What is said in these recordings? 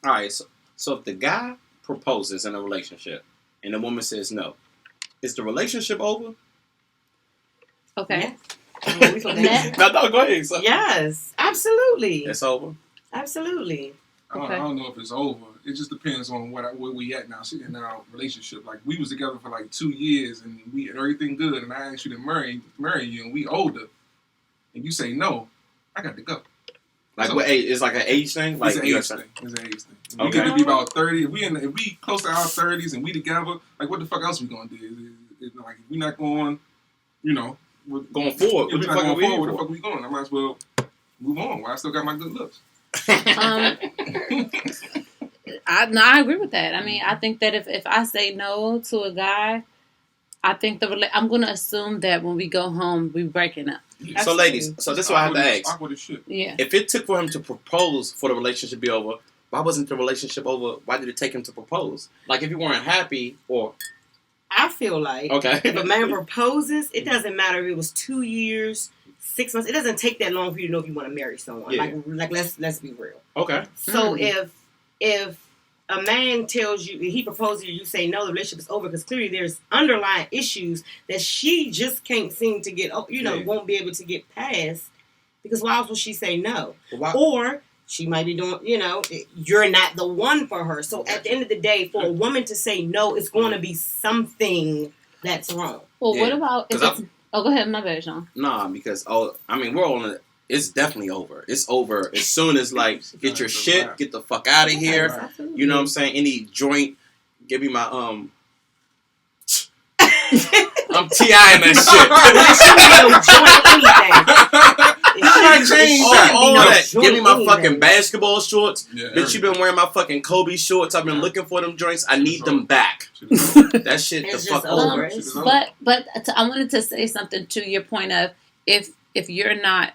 All right, so if the guy proposes in a relationship and the woman says no, is the relationship over? Okay. Yeah. No, go ahead. So. Yes, absolutely. It's over. Absolutely. I don't know if it's over. It just depends on where we at now in our relationship. Like, we was together for like 2 years and we had everything good, and I asked you to marry you, and we older, and you say no, I got to go. Like, So, what age? It's like an age thing. Like, it's an age thing. It's an age thing. Okay. We got to be about 30. If we close to our 30s and we together, like, what the fuck else we gonna do? Like, if we not going, going forward. If we're not going forward, where the fuck we going? I might as well move on. While I still got my good looks. I agree with that. I mean, I think that if I say no to a guy, I think I'm going to assume that when we go home, we breaking up. Yeah. So, ladies, this is what I have to ask. Awkward as shit. Yeah. If it took for him to propose for the relationship to be over, why wasn't the relationship over? Why did it take him to propose? Like, if you weren't happy or... I feel like if a man proposes, it doesn't matter if it was 2 years, 6 months. It doesn't take that long for you to know if you want to marry someone. Yeah. Like let's be real. Okay. So if a man tells you, he proposes to you, you say no, the relationship is over because clearly there's underlying issues that she just can't seem to get, won't be able to get past, because why else would she say no? Or she might be doing, you're not the one for her. So at the end of the day, for a woman to say no, it's going to be something that's wrong. Well, what about if it's... Oh, go ahead. My bad, Sean. Nah, because, we're on it. It's definitely over. It's over as soon as, like, get your shit, get the fuck out of here. Absolutely. You know what I'm saying? Any joint, give me my, I'm T.I.ing that shit. Give me my fucking basketball shorts. Yeah, bitch, you been wearing my fucking Kobe shorts. I've been looking for them joints. I need them back. That shit the fuck over. But I wanted to say something to your point of if you're not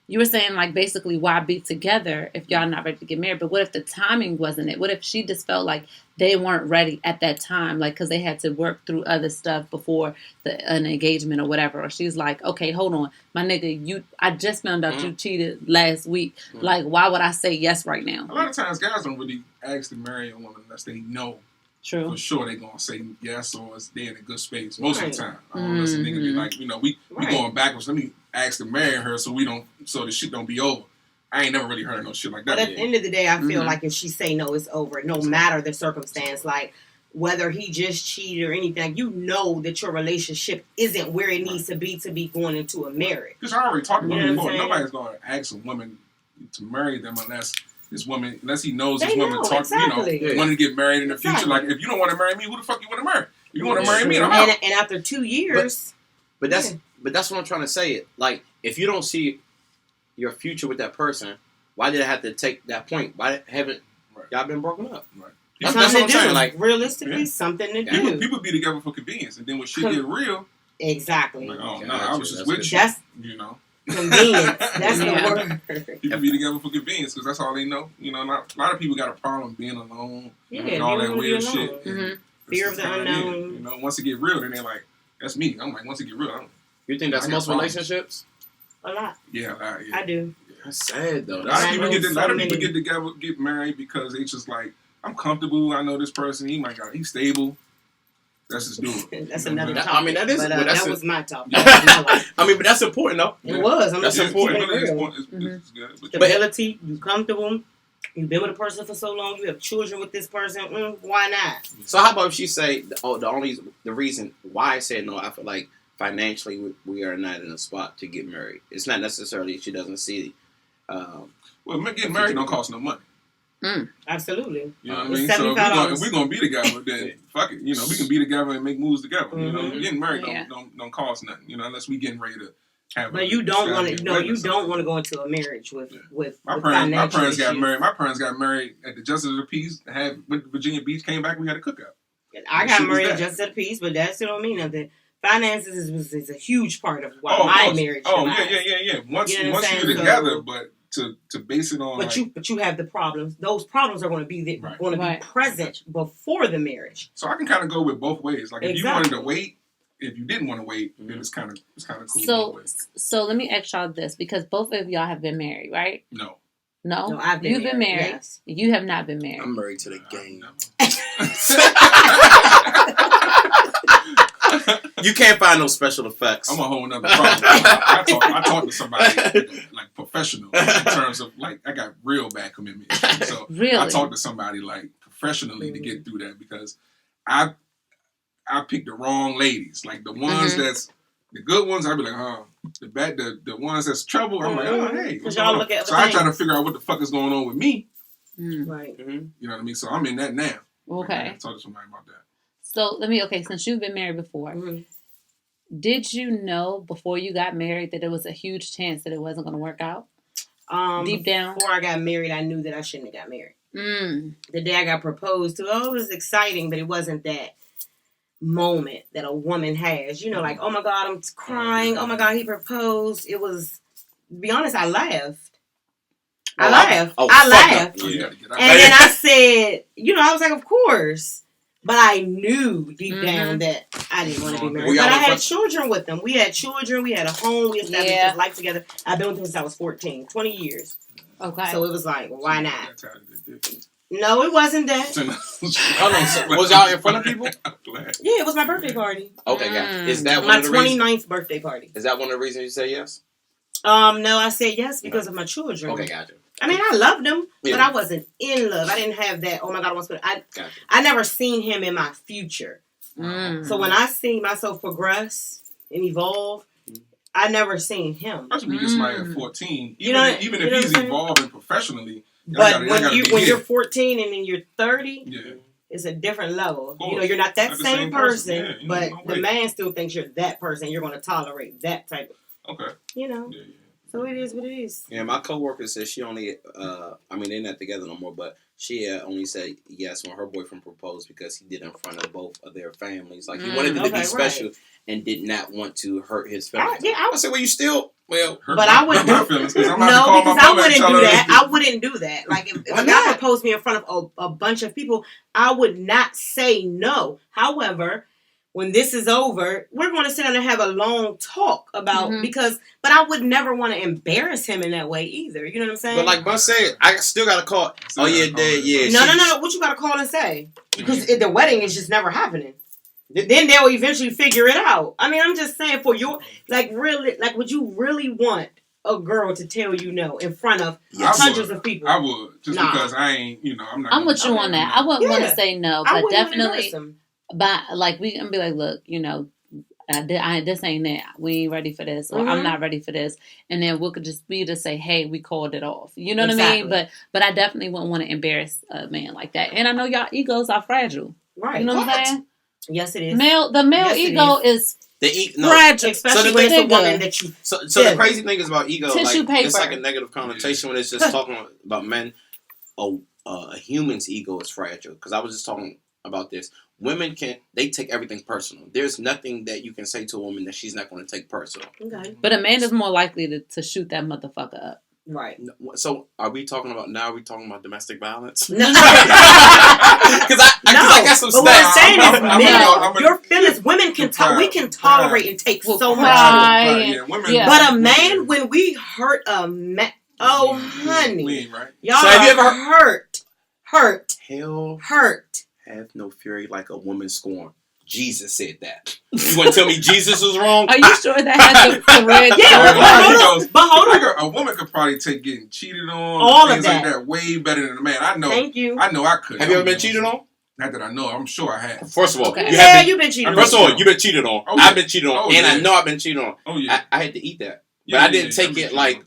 you were saying, like, basically why be together if y'all not ready to get married? But what if the timing wasn't it? What if she just felt like they weren't ready at that time, like, because they had to work through other stuff before an engagement or whatever? Or she's like, okay, hold on, my nigga, I just found out you cheated last week. Like, why would I say yes right now? A lot of times guys don't really ask to marry a woman unless they know. True. For sure they gonna say yes, or they in a good space most of the time. Unless a nigga be like, we going backwards. Let me ask to marry her so the shit don't be over. I ain't never really heard no shit like that. But at the end of the day, I feel like if she say no, it's over. No matter the circumstance, like whether he just cheated or anything, you know that your relationship isn't where it needs to be going into a marriage. Because I already talked about it before. Nobody's gonna ask a woman to marry them unless he knows this woman wanting to get married in the future. Like, if you don't want to marry me, who the fuck you want to marry? If you want to marry me, I'm out. And after 2 years, but that's what I'm trying to say. Like, if you don't see your future with that person, why did it have to take that point? Why haven't y'all been broken up? Right. That's what I'm saying. Like, realistically, something to do. People be together for convenience, and then when shit get real, exactly. Like, oh no, I was just with you. That's convenience. That's the word. People be together for convenience because that's all they know. A lot of people got a problem being alone and all that weird shit. Fear of the unknown. Once it get real, then they're like, "That's me." I'm like, once it get real, you think that's most relationships? A lot. Yeah, I do. That's sad though. A lot of people get together, get married because they just like, I'm comfortable. I know this person. He's stable. Let's just do it. That's another topic. That was my topic. But that's important though. It was. That's important. It's good. Stability. You comfortable. You've been with a person for so long. You have children with this person. Why not? So how about if she say, the reason why I said no, I feel like financially we are not in a spot to get married. It's not necessarily she doesn't see. Getting married don't cost no money. Absolutely. You know what I mean? So if we're gonna be together, then fuck it. We can be together and make moves together. Getting married don't cost nothing. Unless we getting ready to have. But you don't want to. You don't want to go into a marriage with my parents got married. My parents got married at the Justice of the Peace. Went to Virginia Beach, came back. We had a cookout. I got married at Justice of the Peace, but that still don't mean nothing. Finances is a huge part of my marriage. Yeah. Once you're together, but to base it on. But you have the problems. Those problems are going to be present before the marriage. So I can kind of go with both ways. Like if you wanted to wait, if you didn't want to wait, then it's kind of cool. So let me ask y'all this, because both of y'all have been married, right? No. No, I've been you've been married. Yes. You have not been married. I'm married to the game. You can't find no special effects. I'm a whole nother problem. I talk to somebody like professional in terms of like I got real bad commitment issues. So Really? I talk to somebody like professionally to get through that because I pick the wrong ladies. Like the ones that's the good ones, I'd be like, the ones that's trouble, I'm like, hey. Because y'all look at so I try to figure out what the fuck is going on with me. Right. You know what I mean? So I'm in that now. Okay. I talk to somebody about that. So since you've been married before, did you know before you got married that there was a huge chance that it wasn't going to work out? Deep down? Before I got married, I knew that I shouldn't have got married. The day I got proposed to, it was exciting, but it wasn't that moment that a woman has. You know, like, oh my God, I'm crying. Oh my God, he proposed. It was, to be honest, I laughed. I laughed. Yeah. And then I said, I was like, of course. But I knew deep down that I didn't want to be married. But I had children with them. We had children. We had a home. We established this life together. I've been with them since I was 14. 20 years. Okay. So it was like, well, why not? No, it wasn't that. Was y'all in front of people? Yeah, it was my birthday party. Okay, gotcha. Is that my 29th birthday party? Is that one of the reasons you say yes? No, I said yes because of my children. Okay, gotcha. I mean, I loved him, but I wasn't in love. I didn't have that, oh my God, I never seen him in my future. So when I seen myself progress and evolve, I never seen him. Especially when you get somebody at 14, even if he's evolving professionally. But when you're 14 and then you're 30, it's a different level. You're not that same person, but the man still thinks you're that person. You're going to tolerate that type of, So it is what it is. Yeah, my coworker said she only, they're not together no more, but she only said yes when her boyfriend proposed because he did in front of both of their families. Like, he wanted it to be special and did not want to hurt his family. I said, well, you still, but I wouldn't do because I wouldn't do that. I wouldn't do that. Like, if a guy proposed me in front of a bunch of people, I would not say no. However, when this is over, we're going to sit down and have a long talk about but I would never want to embarrass him in that way either. You know what I'm saying? But like Bus said, I still got to call. Oh yeah, Dad, yeah. No. What you got to call and say? Because the wedding is just never happening. Then they'll eventually figure it out. I mean, I'm just saying would you really want a girl to tell you no in front of hundreds of people? I would, because I ain't, I'm not. I'm with you on that. I wouldn't want to say no, but definitely. But we can be like, look, this ain't that. We ain't ready for this, or I'm not ready for this, and then we could just say, hey, we called it off. You know what I mean? But I definitely wouldn't want to embarrass a man like that. And I know y'all egos are fragile. Right? You know what I'm saying? Yes, it is. The male ego is fragile, especially when it's a woman that you. So the crazy thing is about ego, tissue paper. It's like a negative connotation when it's just talking about men. A human's ego is fragile because I was just talking about this. Women they take everything personal. There's nothing that you can say to a woman that she's not going to take personal. Okay. But a man is more likely to shoot that motherfucker up. Right. So are we talking about domestic violence? No. Because I got some stats. But what I'm saying is, your feelings, women we can tolerate and take so much. But a man, when we hurt a man, honey, y'all so have you ever hurt? Hell, hurt. Have no fury like a woman scorned. Jesus said that. You want to tell me Jesus was wrong? Are you sure that has a red? But hold on. A woman could probably take getting cheated on, all things of that. like that, way better than a man. I know. Thank you. I know I could. Have you ever been cheated on? Not that I know. I'm sure I have. First of all, you've been cheated on. First of all, you've been cheated on. I've been cheated on, and I know I've been cheated on. Oh yeah. I had to eat that, but I didn't take it like.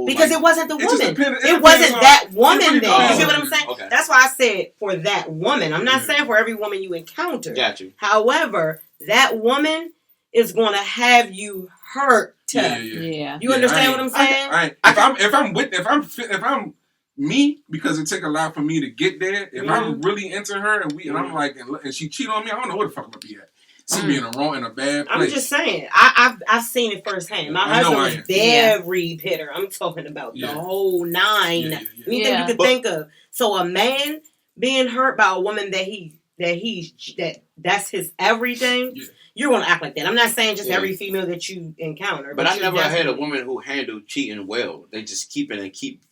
Because it wasn't the woman. It wasn't that woman then. You see what I'm saying? Okay. That's why I said for that woman. I'm not saying for every woman you encounter. Got you. However, that woman is going to have you hurt. Yeah. You understand what I'm saying? If I'm me, because it took a lot for me to get there. If I'm really into her and I'm like, and she cheat on me, I don't know where the fuck I'm gonna be at. I'm being in a bad place. I'm just saying. I've seen it firsthand. My husband was very bitter. I'm talking about the whole 9. Anything you could think of. So a man being hurt by a woman that he that's his everything, you're gonna act like that. I'm not saying just every female that you encounter, but I never had a woman who handled cheating well. They just keep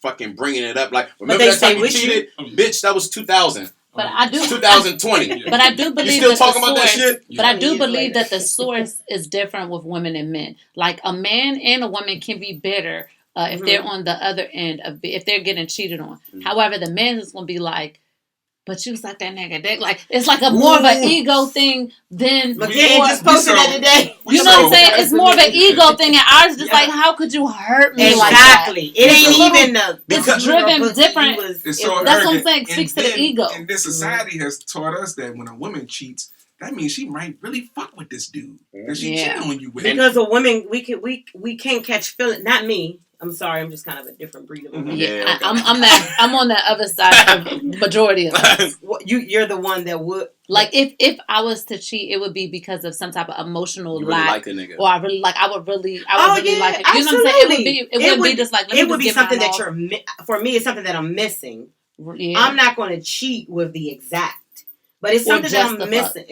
fucking bringing it up. Like, remember that time you cheated, bitch? That was 2000. But I do 2020. But I do believe you still talking about that shit. But I do believe that the source is different with women and men. Like a man and a woman can be bitter if they're on the other end of if they're getting cheated on. However, the man is gonna be like, but you suck that nigga dick. Like it's like a more of an ego thing than. But yeah, just posted that today. You know what I'm saying? It's more of an ego thing, and ours just like, how could you hurt me like that? Exactly. It ain't even the. It's driven different. It's so that's what I'm saying. It speaks to the ego. And this society has taught us that when a woman cheats, that means she might really fuck with this dude that she cheated on you with. Because a woman, we can't catch feeling. Not me. I'm sorry, I'm just kind of a different breed of woman. Yeah, I'm on that other side of the majority of us. You're the one that would like if I was to cheat, it would be because of some type of emotional lack, like the nigga. Or I would really like it. You know what I'm saying? It wouldn't be just like it would be something that for me. It's something that I'm missing. Yeah. I'm not going to cheat with the exact. But it's something that I'm missing.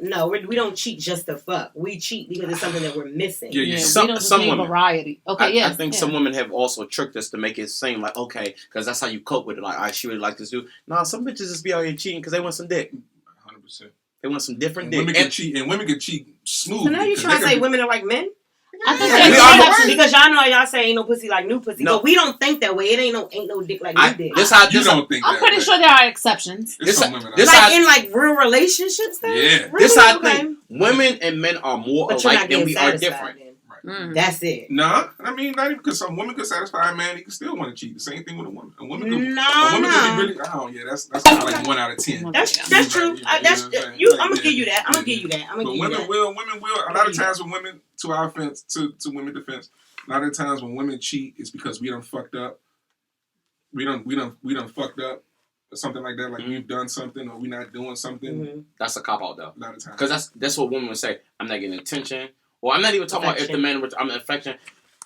No, we don't cheat just to fuck. We cheat because it's something that we're missing. Yeah. We don't just need variety. Okay, I think some women have also tricked us to make it seem like, okay, because that's how you cope with it. Like, she really like this dude. Nah, some bitches just be out here cheating because they want some dick. 100%. They want some different dick. Women can cheat smooth. So now you're trying to say women are like men? I think because y'all know y'all say ain't no pussy like new pussy, but we don't think that way. It ain't no dick like new dick. I'm pretty sure there are exceptions. In real relationships. Then? Yeah, really? This I think women and men are more alike than we are different. That's it. Nah, I mean not even because some women could satisfy a man, he can still want to cheat. The same thing with a woman. A woman could be really. Oh yeah, that's kind of like 1 out of 10. That's true. I'm gonna give you that. But women will. A lot of times when women, to our offense, to women's defense, a lot of times when women cheat, it's because we done fucked up. We done fucked up. Or something like that, like we've done something or we're not doing something. That's a cop out though. A lot of times, because that's what women would say. I'm not getting attention. Well, I'm not even talking about if the man, I'm an affection.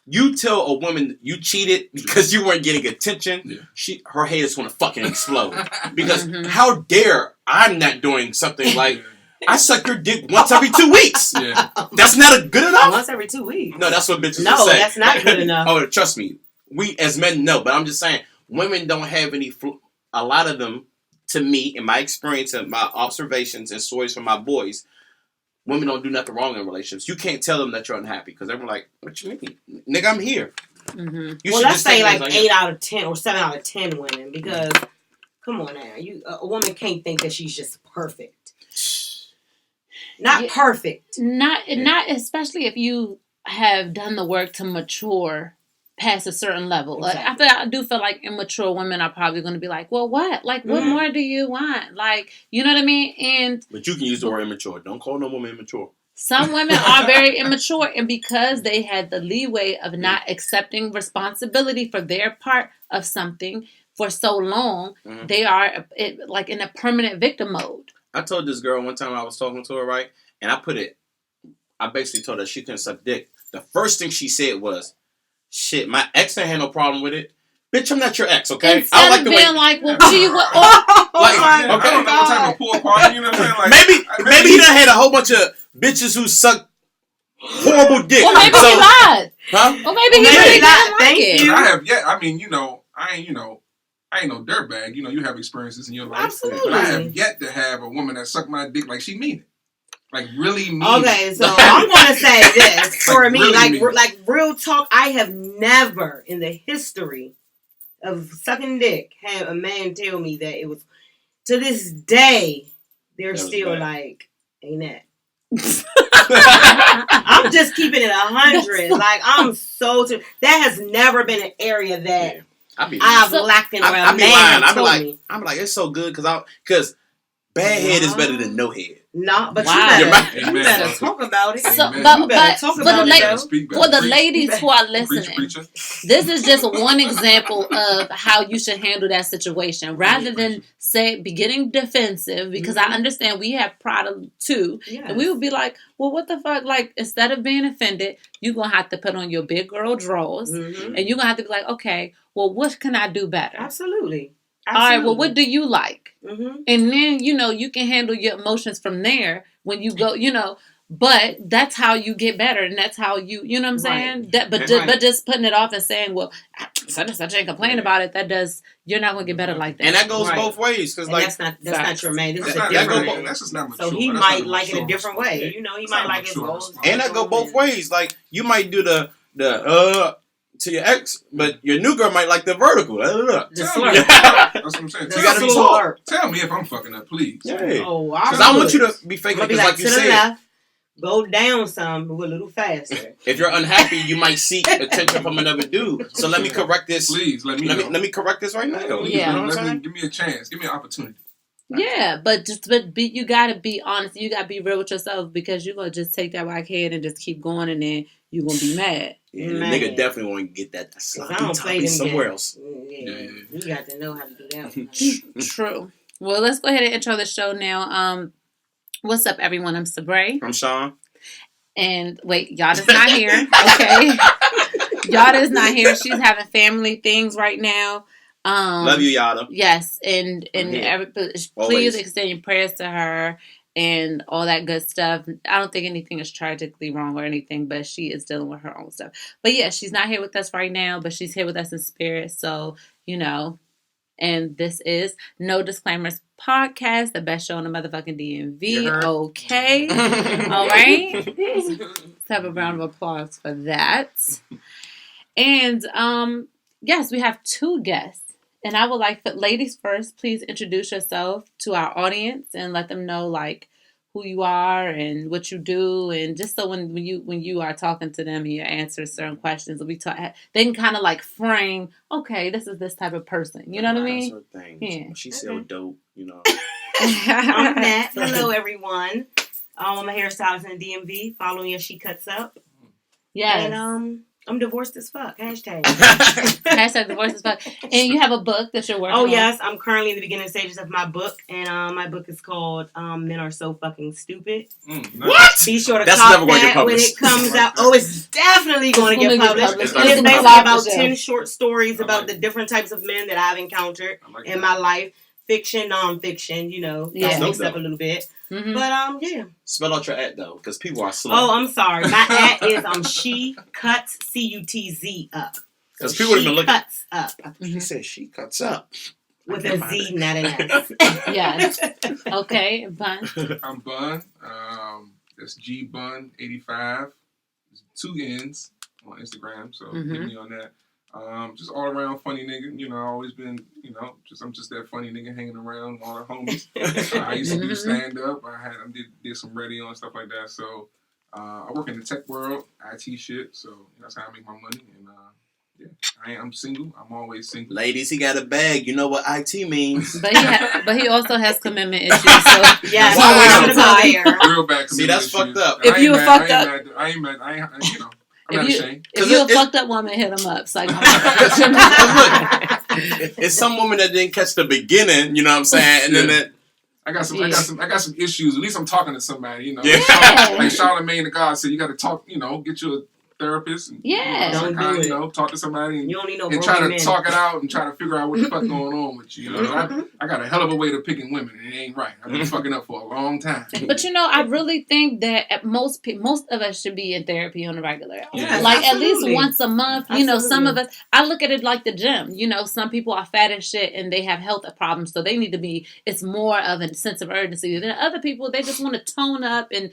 You tell a woman you cheated because you weren't getting attention, her head is going to fucking explode. Because how dare I'm not doing something like, I suck your dick once every 2 weeks. Yeah. That's not good enough? Once every 2 weeks. No, that's what bitches say. No, that's not good enough. Oh, trust me. We as men know, but I'm just saying, women don't have a lot of them, to me, in my experience and my observations and stories from my boys, women don't do nothing wrong in relationships. You can't tell them that you're unhappy because they're like, "What you mean, nigga? I'm here." Well, let's say like 8 out of 10 or 7 out of 10 women because, come on now, a woman can't think that she's just perfect. Not perfect. Not especially if you have done the work to mature past a certain level. Exactly. I do feel like immature women are probably going to be like, well, what? Like, what more do you want? Like, you know what I mean? But you can use the word immature. Don't call no woman immature. Some women are very immature, and because they had the leeway of not accepting responsibility for their part of something for so long, they are like in a permanent victim mode. I told this girl one time I was talking to her, right? And I basically told her she couldn't suck dick. The first thing she said was, shit, my ex ain't had no problem with it. Bitch, I'm not your ex, okay? Instead I like the way like, well, what do you want? I don't know what type of pool party, you know what I'm saying? Like, maybe he done had a whole bunch of bitches who suck horrible dick. Well, maybe he lied. Huh? Well, maybe he really didn't like it. I have yet. I mean, I ain't no dirtbag. You have experiences in your life. Absolutely. But I have yet to have a woman that sucked my dick like she mean it. Like really mean it. Okay, so I'm gonna say this for me, like real talk. I have never in the history of sucking dick had a man tell me that it was. To this day, they're still bad. Like, ain't that? I'm just keeping it 100. Like I'm that has never been an area that I've lacked in. I be lying. I'm like, it's so good because bad head is better than no head. No, but you better talk about it. So, for the ladies who are listening, this is just one example of how you should handle that situation. Rather than be getting defensive, because I understand we have pride too, and we would be like, well, what the fuck? Like, instead of being offended, you're going to have to put on your big girl drawers, and you're going to have to be like, okay, well, what can I do better? Absolutely. all right, well, what do you like? Mm-hmm. And then, you can handle your emotions from there when you go, but that's how you get better. And that's how you know what I'm saying? But just putting it off and saying, well, such and such ain't complain about it. You're not going to get better like that. And that goes both ways. Cause that's not your man. This is a different man. That's just not mature. So he might like it a different way. He might like it. And that go both ways. Like, you might do the to your ex, but your new girl might like the vertical. That's what I'm saying. You gotta be taught. Tell me if I'm fucking up, please. Yeah. Because I want you to be faking it, like you said. Left, go down some, but a little faster. If you're unhappy, you might seek attention from another dude. So let me correct this. Please, let me correct this right now. Please, yeah. You know what I'm saying? Give me a chance. Give me an opportunity. Yeah, but you gotta be honest. You gotta be real with yourself, because you're gonna just take that whack head and just keep going, and then you're gonna be mad. Yeah, the nigga definitely want to get that sloppy somewhere else. Yeah. You got to know how to do that. True. Well, let's go ahead and intro the show now. What's up, everyone? I'm Sabre. I'm Sean. And wait, Yada's not here. Okay. Yada's not here. She's having family things right now. Love you, Yada. Yes, and please extend your prayers to her and all that good stuff. I don't think anything is tragically wrong or anything, but she is dealing with her own stuff. But yeah, she's not here with us right now, but she's here with us in spirit. So, and this is No Disclaimers Podcast, the best show in the motherfucking DMV. Okay. All right. Let's have a round of applause for that. And yes, we have 2 guests. And I would like, ladies first, please introduce yourself to our audience and let them know who you are and what you do, and just so when you are talking to them and you answer certain questions, they can kind of frame. Okay, this is this type of person. You know what I mean? Yeah. She's so dope. I'm Nat. Hello, everyone. I'm a hairstylist in the DMV. Follow me as She Cuts Up. Yes. And I'm divorced as fuck. Hashtag. Hashtag divorced as fuck. And you have a book that you're working on. Oh, yes. I'm currently in the beginning stages of my book. And my book is called Men Are So Fucking Stupid. Nice. What? Be sure to cop that when it comes out. Oh, it's definitely going to get published. It's basically about 10 short stories about the different types of men that I've encountered in my life. Fiction, non-fiction, mixed up a little bit. Mm-hmm. But, yeah. Spell out your at, though, because people are slow. Oh, I'm sorry. My at is She Cuts, C-U-T-Z up. Because people have been looking. Cuts up. He said She Cuts Up. With a Z, not an S. Yes. Okay, Bun. I'm Bun. That's GBun85. 2 N's on Instagram, so hit me on that. Just all around funny nigga. I've always been, I'm just that funny nigga hanging around all the homies. I used to do stand up. I did some radio and stuff like that. So I work in the tech world, IT shit. So that's how I make my money. And I'm single. I'm always single. Ladies, he got a bag. You know what IT means. But he also has commitment issues. So yeah, real bad commitment. See, that's issues. fucked up. If you were fucked up, I ain't mad. I'm not ashamed. If you're a fucked up woman, hit him up. Look, it's some woman that didn't catch the beginning. You know what I'm saying? And then that. I got some issues. At least I'm talking to somebody. Yeah. Like Charlamagne the God said, you got to talk. Get you a therapist. And, don't do it. Talk to somebody. And, you don't need no and try to talk it out and try to figure out what the fuck going on with you. I got a hell of a way to picking women, and it ain't right. I've been fucking up for a long time. But I really think that most of us should be in therapy on a regular. Yes, at least once a month. Some of us. I look at it like the gym. Some people are fat as shit and they have health problems, so they need to be. It's more of a sense of urgency than other people. They just want to tone up and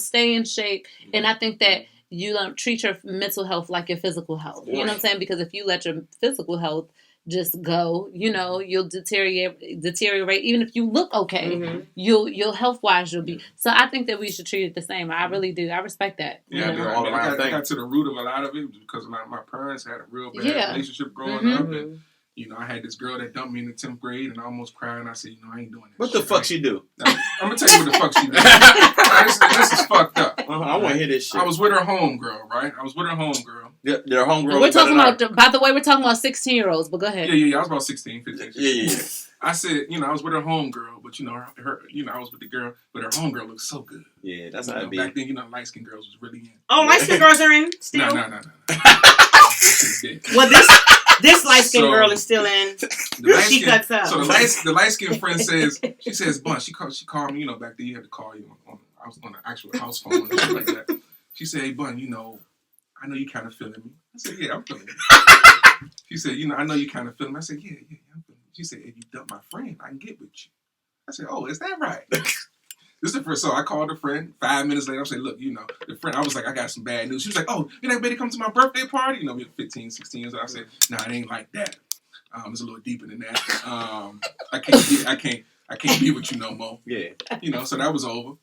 stay in shape. And I think that. You don't treat your mental health like your physical health. You know what I'm saying? Because if you let your physical health just go, you'll deteriorate. Even if you look okay, you'll health wise you'll be. So I think that we should treat it the same. I really do. I respect that. Yeah, I got to the root of a lot of it because my parents had a real bad relationship growing up, and I had this girl that dumped me in the 10th grade, and I almost cried. And I said, I ain't doing that. What the fuck she do? I'm gonna tell you what the fuck she did. This is fucked up. I want to hear this shit. I was with her homegirl, right? Their homegirl. We're talking about. By the way, we're talking about 16-year-olds. But go ahead. Yeah. I was about 16, 15. Yeah. I said, I was with her homegirl, but her, I was with the girl, but her homegirl looked so good. Yeah, that's how it be. Back then, light skinned girls was really in. Oh, light skinned girls are in still. No. Well, this. This light skinned girl is still in. She cuts up. So the light skinned friend says, she says, Bun, she called me, back then you had to call you I was on the actual house phone and shit like that. She said, hey, Bun, I know you kind of feeling me. I said, yeah, I'm feeling you. She said, I know you kind of feeling me. I said, yeah, I'm feeling you. She said, if you dump my friend, I can get with you. I said, oh, is that right? This is the first. So I called a friend. 5 minutes later, I said, look, the friend, I was like, I got some bad news. She was like, oh, you're not ready to come to my birthday party? We were 15, 16 years old. I said, no, it ain't like that. It's a little deeper than that. I can't be with you no more. Yeah. So that was over.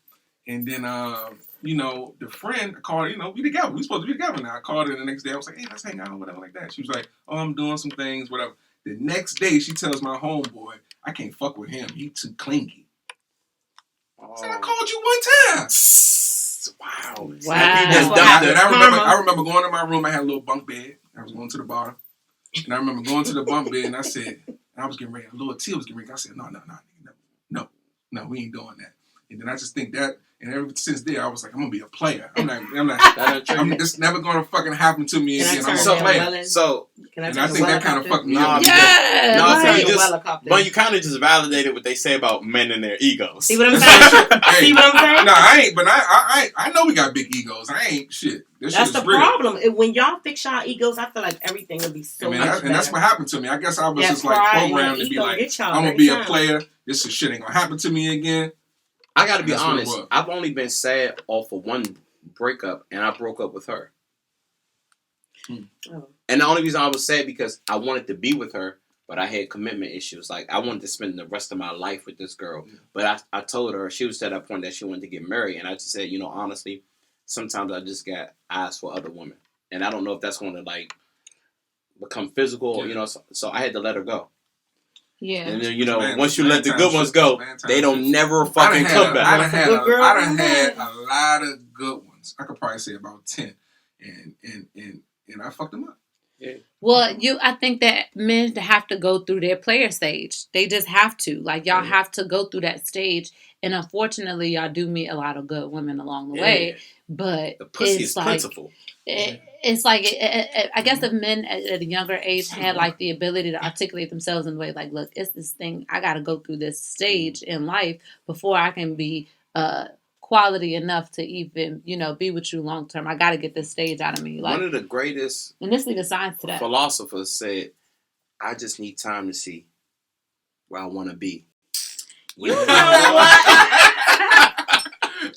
And then, the friend called, we together. We supposed to be together now. I called her the next day. I was like, hey, let's hang out, whatever like that. She was like, oh, I'm doing some things, whatever. The next day, she tells my homeboy, I can't fuck with him. He too clingy. I said, I called you one time. Wow. I remember going to my room. I had a little bunk bed. I was going to the bar. And I remember going to the bunk bed and I said, I was getting ready. A little T was getting ready. I said, no, we ain't doing that. And then I just think that, and ever since there, I was like, I'm going to be a player. This never going to fucking happen to me again. I'm a player. And I think that kind of fucked me up. Yeah. But you kind of just validated what they say about men and their egos. See what I'm saying? No, I ain't. But I know we got big egos. I ain't shit. That's the problem. When y'all fix y'all egos, I feel like everything will be so much better. And that's what happened to me. I guess I was just like programmed to be like, I'm gonna be a player. This shit ain't gonna happen to me again. I gotta be honest. I've only been sad off of one breakup, and I broke up with her. Oh. And the only reason I was sad because I wanted to be with her, but I had commitment issues. Like, I wanted to spend the rest of my life with this girl. Yeah. But I told her, she was at that point that she wanted to get married. And I just said, honestly, sometimes I just got eyes for other women. And I don't know if that's going to, like, become physical, so I had to let her go. Yeah. And then, once you let the good ones go, they don't never fucking come back. I done had a lot of good ones. I could probably say about 10. And I fucked them up. Yeah. Well, I think that men have to go through their player stage. They just have to. Like, y'all have to go through that stage. And unfortunately, y'all do meet a lot of good women along the way. But the pussy is plentiful. It's like, I guess if men at a younger age had like the ability to articulate themselves in the way, like, look, it's this thing, I got to go through this stage in life before I can be quality enough to even, be with you long term. I got to get this stage out of me. Like, one of the greatest and this leaves science to that. Philosophers said, I just need time to see where I want to be. You know what?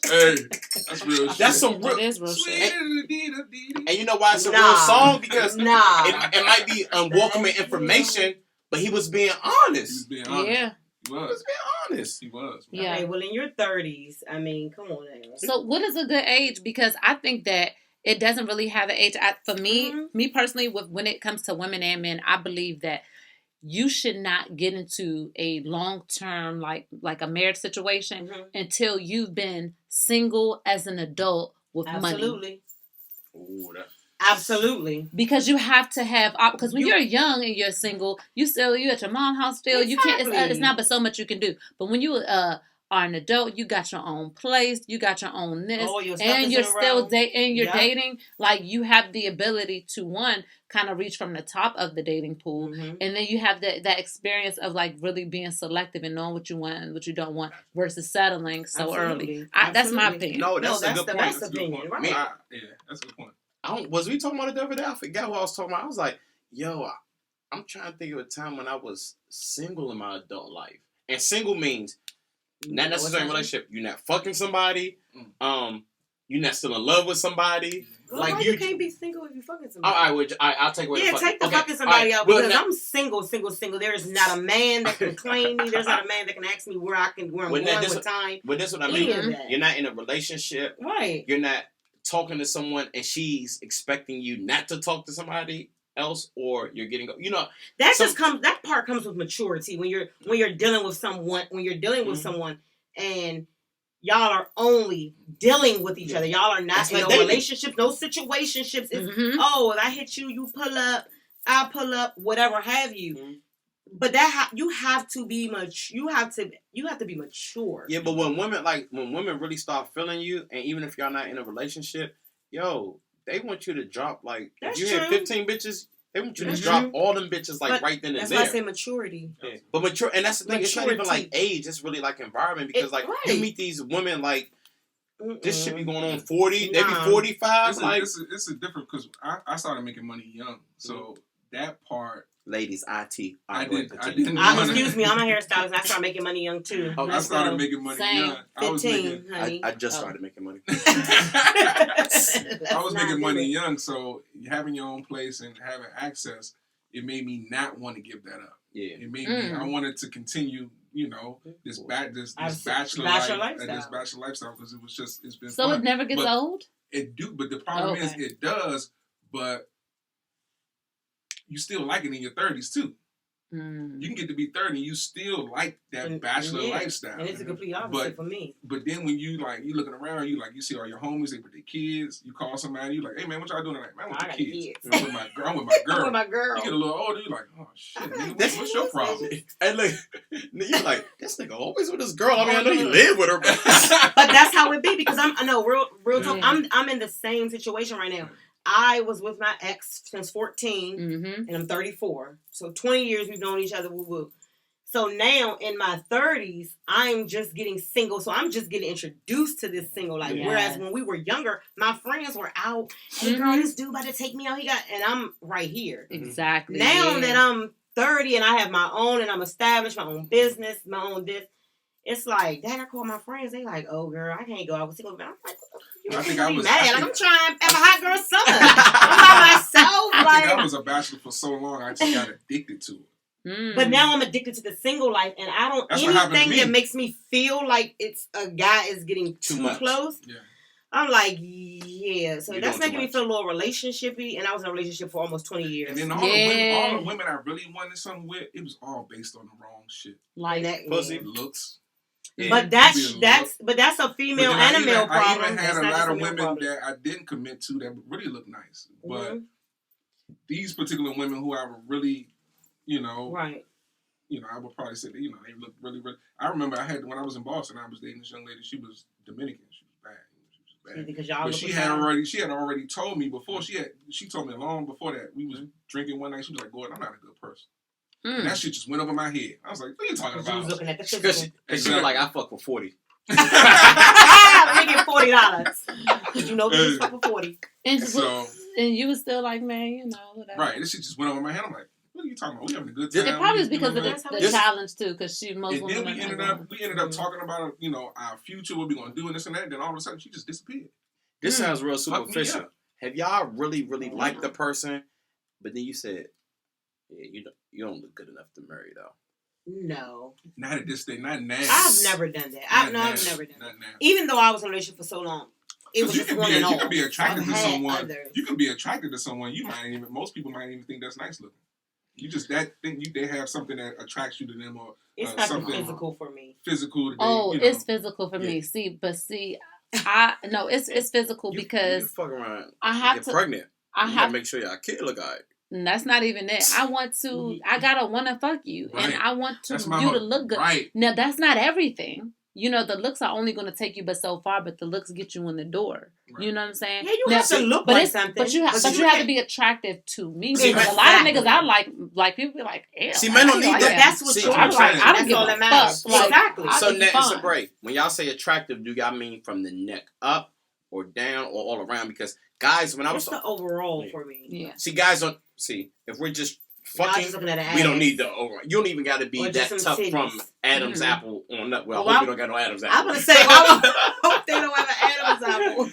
Hey, that's real shit. That's some real, it is real shit. And you know why it's a real song? Because it might be unwelcoming information, but he was being honest. He was being honest. Yeah. He was. He was being honest. He was. Yeah. Okay, well, in your 30s, I mean, come on now. So what is a good age? Because I think that it doesn't really have an age. For me personally, when it comes to women and men, I believe that you should not get into a long-term, like a marriage situation until you've been single as an adult with money. Absolutely. Because you have to have, because when you're young and you're single, you at your mom's house still. Exactly. You can't. It's not but so much you can do. But when you are an adult, you got your own place, you got your own this, and you're still dating. Like, you have the ability to kind of reach from the top of the dating pool, and then you have that experience of like really being selective and knowing what you want and what you don't want versus settling so early. That's my opinion. No, that's a good the point. best opinion. Right? Yeah, that's a good point. Was we talking about it the other day? I forgot what I was talking about. I was like, I'm trying to think of a time when I was single in my adult life. And single means not necessarily a relationship. You're not fucking somebody. You're not still in love with somebody. Well, like you can't be single if you're fucking somebody. I'll take away the take the fucking somebody out because I'm single. There is not a man that can claim me. There's not a man that can ask me where I'm going with time. But that's what I mean. You're not in a relationship. Right. You're not talking to someone and she's expecting you not to talk to somebody else, or you're getting that part comes with maturity when you're dealing with someone and y'all are only dealing with each other. Y'all are not in no relationships, no situationships. It's I hit you, you pull up, I pull up, whatever have you. But you have to be you have to be mature. Yeah, but when women really start feeling you, and even if y'all not in a relationship, they want you to drop like That's if you had 15 bitches, They want you to drop all them bitches like right then and there. That's why I say maturity. Yeah. But mature, and that's the thing. It's not even like age. It's really like environment because you meet these women like this shit be going on 40. They be 45. It's a different because I started making money young, so that part. Ladies, IT. Excuse me, I'm a hairstylist and I started making money young too. Oh, I started making money young. 15, honey. I just started making money. I was making money young, so having your own place and having access, it made me not want to give that up. Yeah. It made me, I wanted to continue, this bachelor lifestyle because it was just, it's been so fun. It never gets old? But the problem is it does, but you still like it in your 30s too. You can get to be 30 and you still like that bachelor lifestyle. And it's a complete opposite for me. But then when you looking around, you see all your homies, they with their kids, you call somebody, you like, hey man, what y'all doing tonight? Man, I'm with the kids. I'm with my girl. I'm with my girl. You get a little older, you like, oh shit, nigga, what's your problem? And look, you like, this nigga always with this girl. I mean, I know you live with her, but that's how it be because real talk. I'm in the same situation right now. I was with my ex since 14, and I'm 34. So 20 years we've known each other. Woo-woo. So now in my 30s, I'm just getting single. So I'm just getting introduced to this single life. Yes. Whereas when we were younger, my friends were out. Hey, girl, this dude about to take me out. And I'm right here. Exactly. Now that I'm 30 and I have my own and I'm established, my own business, my own this. It's like, dang, I call my friends. They like, oh, girl, I can't go out with single. I'm like, you mad. I'm trying to have a hot girl summer. I'm by myself. I think I was a bachelor for so long, I just got addicted to it. But now I'm addicted to the single life, and I don't, anything that makes me feel like it's a guy is getting too close. Yeah. I'm like, yeah. So that's making me feel a little relationshipy, and I was in a relationship for almost 20 years. And then all the women I really wanted something with, it was all based on the wrong shit. Like that. Pussy, looks. Yeah. But that's a female and a male problem. I even had a lot of women that I didn't commit to that really look nice. But these particular women who I would really, right. I would probably say that, they look really, really. I remember when I was in Boston, I was dating this young lady. She was Dominican. She was bad. Because y'all. But she had already told me before. She told me long before that we was drinking one night. She was like, "Gordon, I'm not a good person." And that shit just went over my head. I was like, what are you talking about? She was looking at the physical. Because she was like, I fuck for 40. Let me get $40. Because you fuck for 40. And you was still like, man, whatever. Right. This shit just went over my head. I'm like, what are you talking about? We having a good time. It probably is because of the challenge, too. Because most women. And then we ended up talking about, our future, what we going to do and this and that. And then all of a sudden, she just disappeared. This sounds real superficial. Have y'all really, really liked the person, but then you said, yeah, you don't look good enough to marry though. No. Not at this day, not now. I've never done that. I've never done that. Even though I was in a relationship for so long. It was just one and all. You can be attracted to someone. You can be attracted to someone. Most people might even think that's nice looking. You just they have something that attracts you to them or it's something physical for me. Physical. It's physical for me. It's physical because you fuck around. I have to get pregnant. I have to make sure your kid look alright. That's not even it. I gotta wanna fuck you. Right. And I want you to look good. Right. Now that's not everything. The looks are only gonna take you but so far, but the looks get you in the door. Right. You know what I'm saying? Yeah, you have to look like something. But you have to be attractive to me. Exactly. A lot of niggas I like people be like, ew. See, men don't need that. That's what you're like. I don't give a fuck. Exactly. So Bray, when y'all say attractive, do y'all mean from the neck up or down or all around? Because guys, when I was the overall for me. Yeah. See, guys don't see if we're just fucking. We don't need the overall. You don't even got to be that tough from Adam's apple on that. Well, I hope you don't got no Adam's apple. I'm gonna say, I hope they don't have an Adam's apple.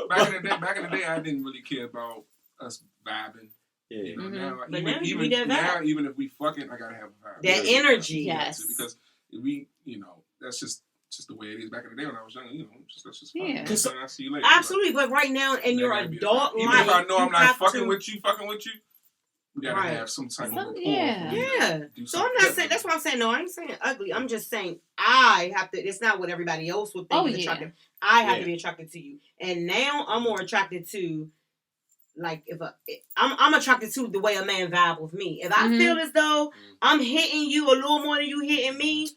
Back in the day, I didn't really care about us vibing. Yeah. Now, even if we fucking, I gotta have a vibe. That energy, yes. Because that's just the way it is. Back in the day when I was young, that's just fun. Yeah. I see you later. Absolutely, but right now in your adult life, even if I know I'm not fucking with you, we gotta have some type of rapport. Yeah. So I'm not saying that's what I'm saying. No, I ain't saying ugly. I'm just saying I have to. It's not what everybody else would think is attractive. I have to be attracted to you, and now I'm more attracted to. Like I'm attracted to the way a man vibe with me. If I feel as though I'm hitting you a little more than you hitting me,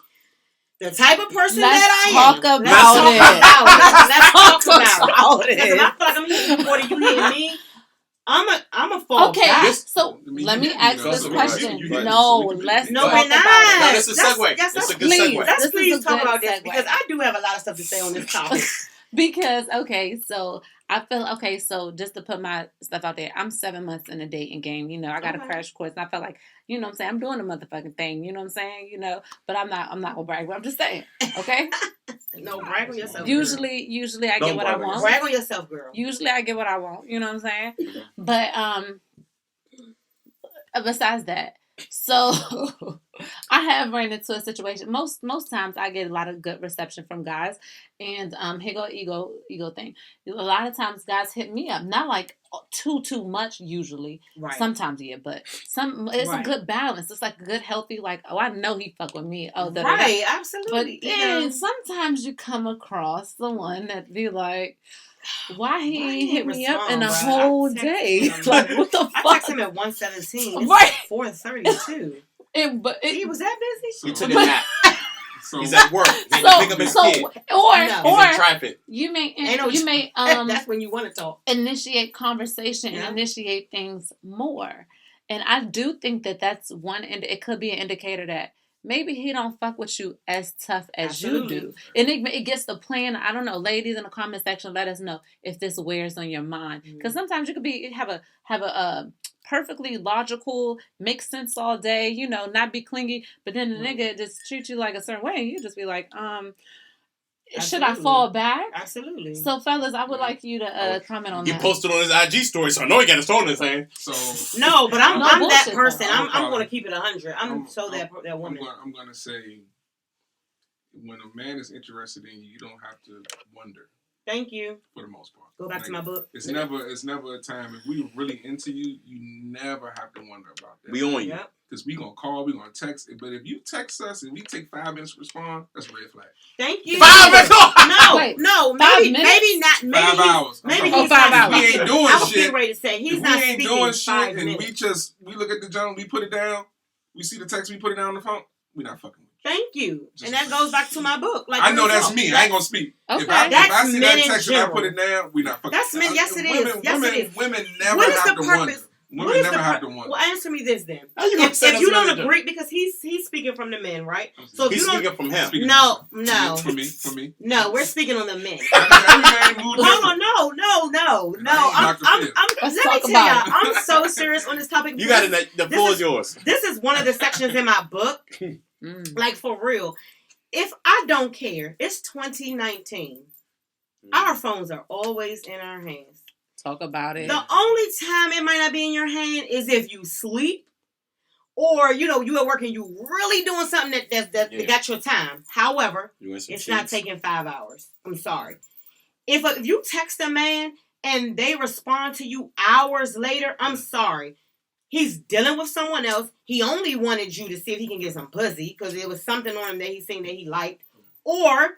the type of person that I am. Let's talk about it. Because if I feel like I'm hitting you more than you hitting me, I'm a fall Okay, back. so let me ask this question. you No, let's No, talk we're about not. it. No, this is a segue. That's It's a a good please. segue. Let's This is please a talk good about this segue. because I do have a lot of stuff to say on this topic. Because so I feel so just to put my stuff out there, I'm 7 months in the dating game. You know, I got a crash course, and I felt like, you know what I'm saying, I'm doing a motherfucking thing. You know what I'm saying, you know, but I'm not gonna brag. But I'm just saying, okay. No, brag on yourself. Usually I get what I want. Brag on yourself, girl. Usually I get what I want. You know what I'm saying, Mm-hmm. but besides that. So I have ran into a situation. Most times I get a lot of good reception from guys, and here go ego thing. A lot of times guys hit me up, not like too much usually. Right. Sometimes but it's a good balance. It's like a good healthy like, oh, I know he fuck with me. Oh, right, absolutely. But then sometimes you come across the one that be like, why he ain't hit me up in a whole day? Like, what the fuck? I texted him at 1:17. Right. 4:32. He was that busy? He took a nap. He's at work. He pick up his kid. Or he's in traffic. You may that's when you want to talk. Initiate conversation and initiate things more. And I do think that that's one, and it could be an indicator that maybe he don't fuck with you as tough as you do. And it gets the plan. I don't know. Ladies in the comment section, let us know if this wears on your mind. Because sometimes you could have a perfectly logical, make sense all day, you know, not be clingy. But then the nigga just treat you like a certain way. And you just be like, should I fall back? Absolutely. So, fellas, I would like you to comment on that. He posted on his IG story, so I know he got his phone in his hand. So no, but I'm that person. Though. I'm going to keep it 100. I'm that woman. I'm going to say, when a man is interested in you, you don't have to wonder. Thank you. For the most part. Go back to my book. It's never a time. If we really into you, you never have to wonder about that. We on you. Because we gonna call, we gonna text. But if you text us and we take 5 minutes to respond, that's a red flag. Thank you. 5 minutes? No, maybe not. Maybe 5 hours. Maybe he's 5 hours. We ain't doing I was shit. getting ready to say he's not ain't speaking doing 5 shit, minutes. and we look at the journal, we put it down. We see the text, we put it down on the phone. We not fucking with you. Thank you. And that goes back to my book. Like I know that's me. I ain't gonna speak. Okay. If I see that text and I general. put it down, we not fucking. That's men. Yes, it is. Yes, it is. Women never What is have the to purpose? wonder. What Women is never the have to wonder. Well, answer me this then. How you gonna say If you that's don't what agree, because he's speaking from the men, right? So if He's you don't, speaking from him. No. For me. No, we're speaking on the men. Every man moves Hold different. on, no. Let me tell y'all, I'm so serious on this topic. You got it. The floor is yours. This is one of the sections in my book. Like, for real. If I don't care, it's 2019. Our phones are always in our hands. Talk about it. The only time it might not be in your hand is if you sleep, or you at work and you really doing something that got your time. However, it's not taking 5 hours. I'm sorry. If you text a man and they respond to you hours later, I'm sorry. He's dealing with someone else. He only wanted you to see if he can get some pussy because there was something on him that he seen that he liked, or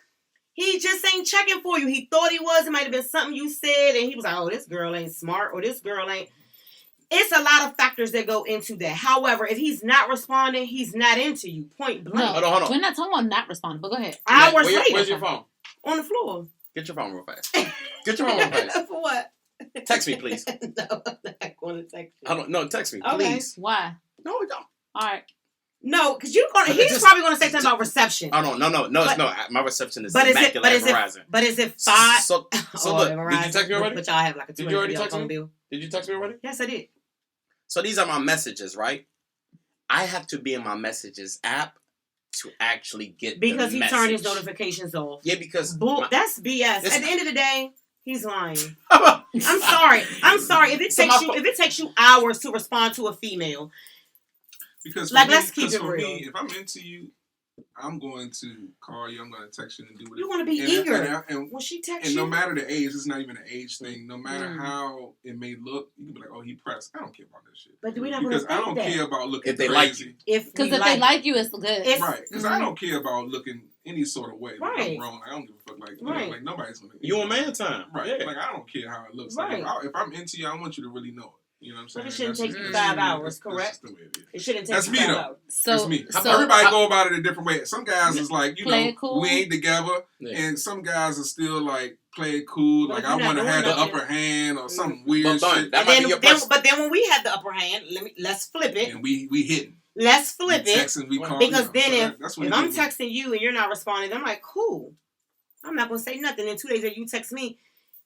he just ain't checking for you. He thought he was. It might have been something you said, and he was like, oh, this girl ain't smart, or this girl ain't. It's a lot of factors that go into that. However, if he's not responding, he's not into you. Point blank. No, hold on. We're not talking about not responding, but go ahead. Hours later. Where's your phone? On the floor. Get your phone real fast. Get your phone real fast. For what? Text me, please. No, I'm not going to text you. No, text me, Okay. please. Why? No, don't. All right. No, because he's probably going to say something about reception. Oh, no. My reception is but immaculate at Verizon. But is it 5? So look, did you text me already? But y'all have like a Did you already text phone me? bill. Did you text me already? Yes, I did. So these are my messages, right? I have to be in my messages app to actually get because the he turned his message. Notifications off. Yeah, because that's BS. At the end of the day, he's lying. I'm I'm sorry. If it takes you hours to respond to a female, because let's keep it for real. Me, if I'm into you, I'm going to call you. I'm going to text you and do whatever. You want to be eager. And when she texts and you, no matter the age, it's not even an age thing. No matter how it may look, you can be like, "Oh, he pressed." I don't care about that shit. But do we not because I don't care about looking if they crazy. like you. Because if they like you, it's good. Right? Because I don't care about looking any sort of way. Like, right. I'm grown. I don't give a fuck. Like, right. like nobody's gonna. You on man time, right? Yeah. Like I don't care how it looks. Right. Like, if I'm into you, I want you to really know it. You know what I'm saying? But it shouldn't take you that's 5 hours, correct? That's the way it is. It shouldn't take That's you me 5 though. hours. That's me. Everybody go about it a different way. Some guys is like, play it cool. we ain't together, Yeah. and some guys are still like play it cool. But Like I want to have the nothing. upper hand or something weird But shit. that might be your person. But then when we had the upper hand, let's flip it. And we hitting. Let's flip We it. texting, we calling. Because then that's if I'm texting you and you're not responding, I'm like, cool. I'm not going to say nothing. And 2 days later, you text me.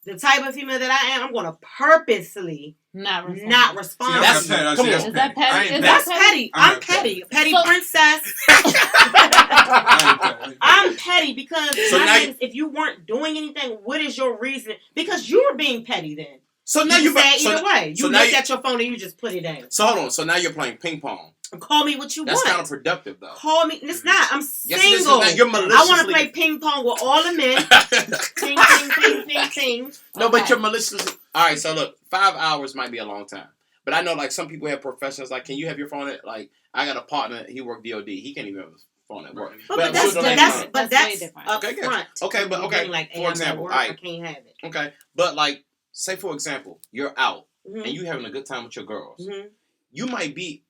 The type of female that I am, I'm going to purposely not respond. respond. That's to you. petty. Come on. Is that petty? Is That's that petty. I'm petty. Petty So- princess. petty. I'm petty because So my now thing is, if you weren't doing anything, what is your reason? Because you were being petty then. So now you you say either way. You so now looked you- at your phone and you just put it down. So hold on. So now you're playing ping pong. Call me what you That's want. counterproductive, though. Call me. It's not. I'm Yes, it is. single. Now you're I want maliciously. to play ping pong with all the men. Ping, ping, ping, ping, ping. No, Okay. but you're maliciously. All right, so look, 5 hours might be a long time, but I know like some people have professions. Like, can you have your phone at like? I got a partner. He worked DOD. He can't even have his phone at work. But I'm that's sure they'll that's- have fun. but That's way that's different. up Okay, good. front. Okay, but okay. Being like, For hey, I'm at example, work, all right. I can't have it. Okay, but like, say for example, you're out Mhm. and you having a good time with your girls. Mhm. You might be.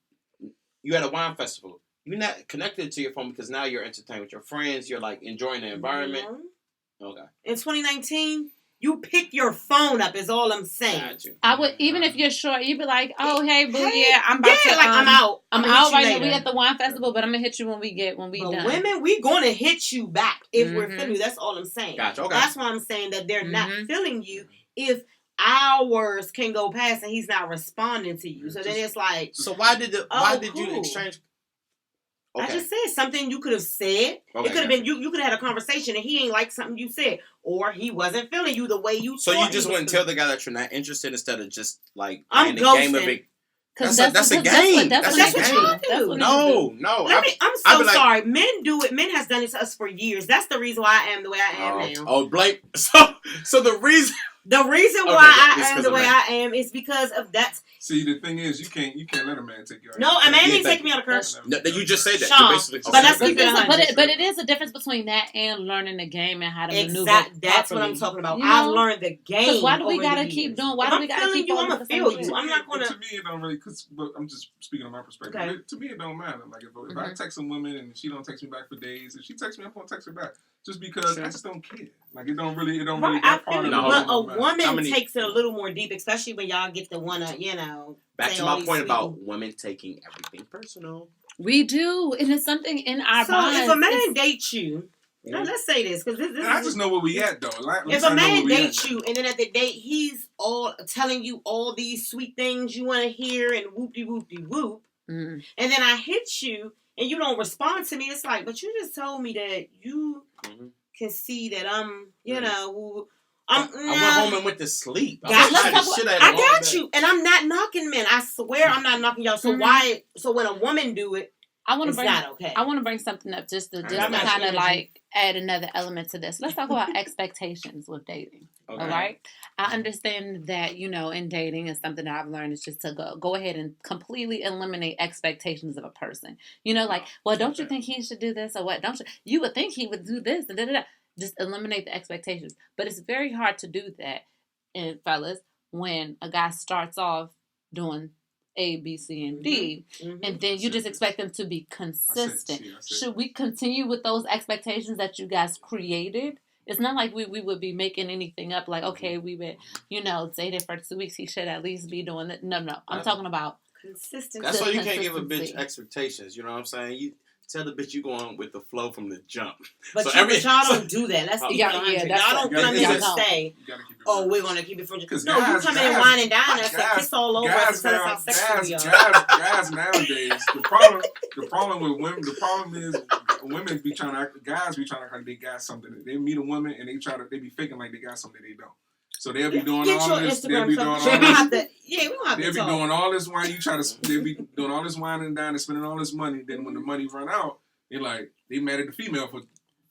You at a wine festival. You're not connected to your phone because now you're entertained with your friends. You're like enjoying the environment. Mhm. Okay, In 2019, you pick your phone up. Is all I'm saying. got you. I would, even if you're short, you'd be like, oh, hey, boo, Hey, yeah, I'm about to, like I'm out. I'm I'ma out hit you right now. later. We at the wine festival, but I'm gonna hit you when we But done. women, we gonna hit you back if we're Mhm. feeling you. That's all I'm saying. Gotcha. Okay. That's why I'm saying that they're not Mhm. feeling you if hours can go past and he's not responding to you. So then it's like, So why did you cool. exchange? I just said something you could have said. Okay, It could have been you could have had a conversation and he ain't like something you said, or he wasn't feeling you the way you. So thought you he just was wouldn't feeling. tell the guy that you're not interested instead of just like I'm playing the game of ghosting. it. Because That's a what- game. That's That's what a you game. do. That's what you do. No. I'm I'd so be like- sorry. Men do it. Men has done it to us for years. That's the reason why I am the way I am now. Oh, blame. So the reason. The reason Okay, why it's I am 'cause the of way that. I am is because of that. See, the thing is, you can't let a man take your. No, a man Yeah, ain't thank taking me on a curse. No, you just said that. Sean, You basically. but let's But, keep it it's a- 100. but it is a difference between that and learning the game and how to maneuver. Exactly. That's what I'm properly. talking about. You I've know? learned the game. Because why do we over gotta the keep years. doing? Why If do I'm we gotta feeling keep you, falling I'ma for the same feel shit? you. I'm not gonna. To me, it don't really. But I'm just speaking on my perspective. Okay. To me, it don't matter. Like if I text a woman and she don't text me back for days, if she texts me, I'm gonna text her back. Just because Sure. I just don't care. Like it don't really. Right, That I part feel of you. it No, But don't a matter. woman How many- takes it a little more deep, especially when y'all get to wanna, Back say to all my these point sweet- about women taking everything personal. We do, and it's something in our So minds. if a man It's- dates you, now let's say this because this And I is. just know where we at though. Like, at If least a I know where man we at dates now. you and then at the date he's all telling you all these sweet things you want to hear and whoopty whoopty whoop, Mm. and then I hit you and you don't respond to me, it's like, but you just told me that you Mhm. can see that I'm, I'm. I went home and went to sleep. I Got- was tired let's of talk shit about- at I him all got day. you, and I'm not knocking men. I swear I'm not knocking y'all. So Mhm. why? So when a woman do it, I want to it's bring. not okay. I want to bring something up just to I'm not kind of sure. like add another element to this. Let's talk about expectations with dating. Okay. All right. I understand that, in dating is something that I've learned is just to go ahead and completely eliminate expectations of a person. Like, well, don't you Okay. think he should do this or what? Don't you would think he would do this and da-da-da. Just eliminate the expectations. But it's very hard to do that, and fellas, when a guy starts off doing A, B, C, and D, Mhm. and then you just expect them to be consistent. I said- Should we continue with those expectations that you guys created? It's not like we would be making anything up like, okay, we've been, dated for 2 weeks. He should at least be doing it. No. I'm Right. talking about Consistency. That's why you can't give a bitch Consistency. expectations. You know what I'm saying? You tell the bitch you going with the flow from the jump. But, So you, every- but y'all so- don't do that. Let's keep Yeah, it 100. that's Y'all don't right. come in Yeah, and yeah. say, You gotta keep it "Oh, real. we're gonna keep it from." Because No, you guys- come in and guys- wine and dine us and guys- kiss all over us and tell us how sexy we are. guys nowadays, the problem with women, the problem is women be trying to act, guys be trying to act like they got something. They meet a woman and they be faking like they got something they don't. So they'll be doing Get all your this. They'll Instagram be stuff. doing all We don't this. have to. Yeah, we don't have They'll to be talk. doing all this wine. They'll be doing all this wine and dine and spending all this money. Then when the money run out, they're like, they mad at the female for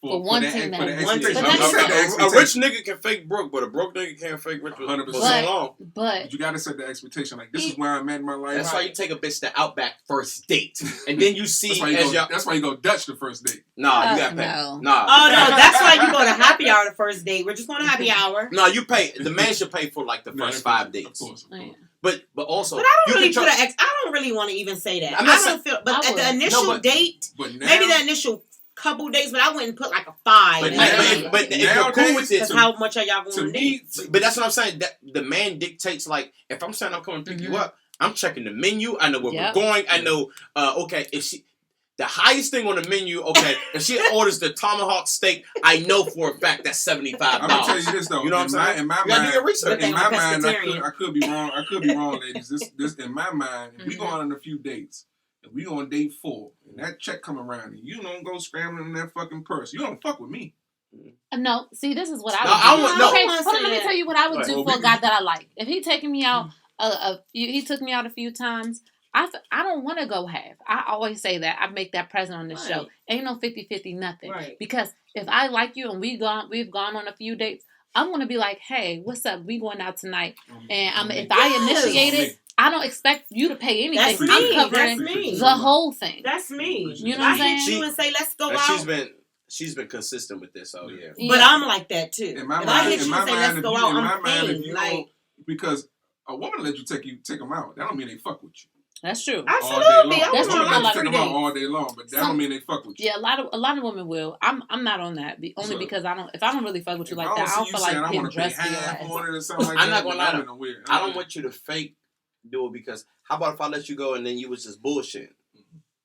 wanting that. One expectation. thing. But You set the that's- A expectation. rich nigga can fake broke, but a broke nigga can't fake rich for 100%. so long. But but you gotta set the expectation. Like, this is where I'm at in my life. That's why you take a bitch to Outback first date, and then you see That's why you as go. y'all. That's why you go Dutch the first date. Nah, you gotta pay. No. Nah. Oh no, that's why you go to happy hour the first date. We're just going to happy hour. No, you pay. The man should pay for like the No, first of 5 course, dates. Of course. Yeah. But also, But I you don't really can put try- I don't really want to even say that. I'm I not don't feel. But I at the would. initial No, but- date, But now, maybe the initial couple days, but I wouldn't put like a 5. But if you're cool with it, how much are y'all going to need? But that's what I'm saying. That the man dictates. Like, if I'm saying I'm coming to pick you up, I'm checking the menu. I know where we're going. I know. Okay, if she. The highest thing on the menu, okay, if she orders the tomahawk steak, I know for a fact that's $75. I'm gonna tell you this though. You know what I'm saying? In my you gotta mind, do your research. In my mind, I could be wrong. I could be wrong, ladies. This in my mind, if we go on a few dates, and we on date 4, and that check come around, and you don't go scrambling in that fucking purse, you don't fuck with me. No, see, this is what I would do. Okay, hold on, let me tell you what I would do for a guy that I like. If he taking me out, he took me out a few times. I don't want to go half. I always say that. I make that present on the show. Ain't no 50-50 nothing. Right. Because if I like you and we've gone on a few dates, I'm going to be like, hey, what's up? We going out tonight. And if I initiate it, I don't expect you to pay anything. That's me. I'm covering the whole thing. That's me. You know what I'm saying? I hit you and say, let's go out. She's been consistent with this all year. But I'm like that too. In my if mind, I hit you and say, let's go out, I'm paying. Like, because a woman let you take them out, that don't mean they fuck with you. That's true. Absolutely. That's true. Let you take them out all day long, but that don't mean they fuck with you. Yeah, a lot of women will. I'm not on that. Only because if I don't really fuck with you like that, I don't feel like getting dressed for your ass. I'm not gonna lie. I don't want you to fake do it because how about if I let you go and then you was just bullshitting?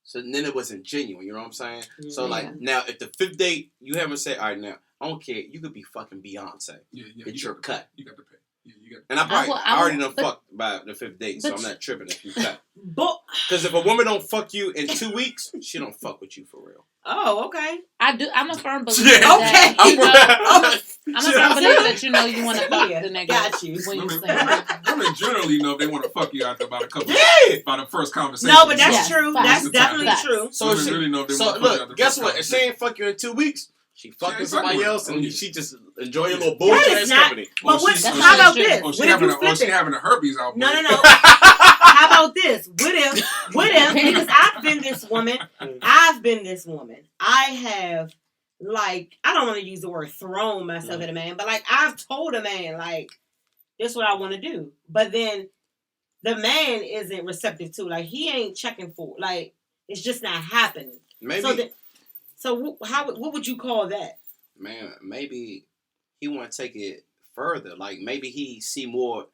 So then it wasn't genuine. You know what I'm saying? Mm-hmm. So like now, if the 5th date you haven't said, all right, now I don't care. You could be fucking Beyonce. Yeah. It's your cut. You got to pay. Yeah, and I already done fucked by the 5th date, so I'm not tripping if you cut. Because if a woman don't fuck you in 2 weeks, she don't fuck with you for real. Oh, okay. I do. I'm a firm believer. That, I'm a firm believer that you want to fuck the nigga. Got you. When you say women generally know they want to fuck you after about a couple. By the first conversation. No, but that's true. That's definitely true. So women really know they want to fuck you after guess what? If she ain't fuck you in 2 weeks. She fucking somebody else, and she just enjoy your little bullshit company. But how about this? Or she having a herpes outbreak. No. How about this? What if? Because I've been this woman. I have, like, I don't want to use the word thrown myself at a man, but like I've told a man, like, this is what I want to do. But then the man isn't receptive to. Like, he ain't checking for. Like, it's just not happening. Maybe. So what would you call that? Man, maybe he want to take it further. Like maybe he see more.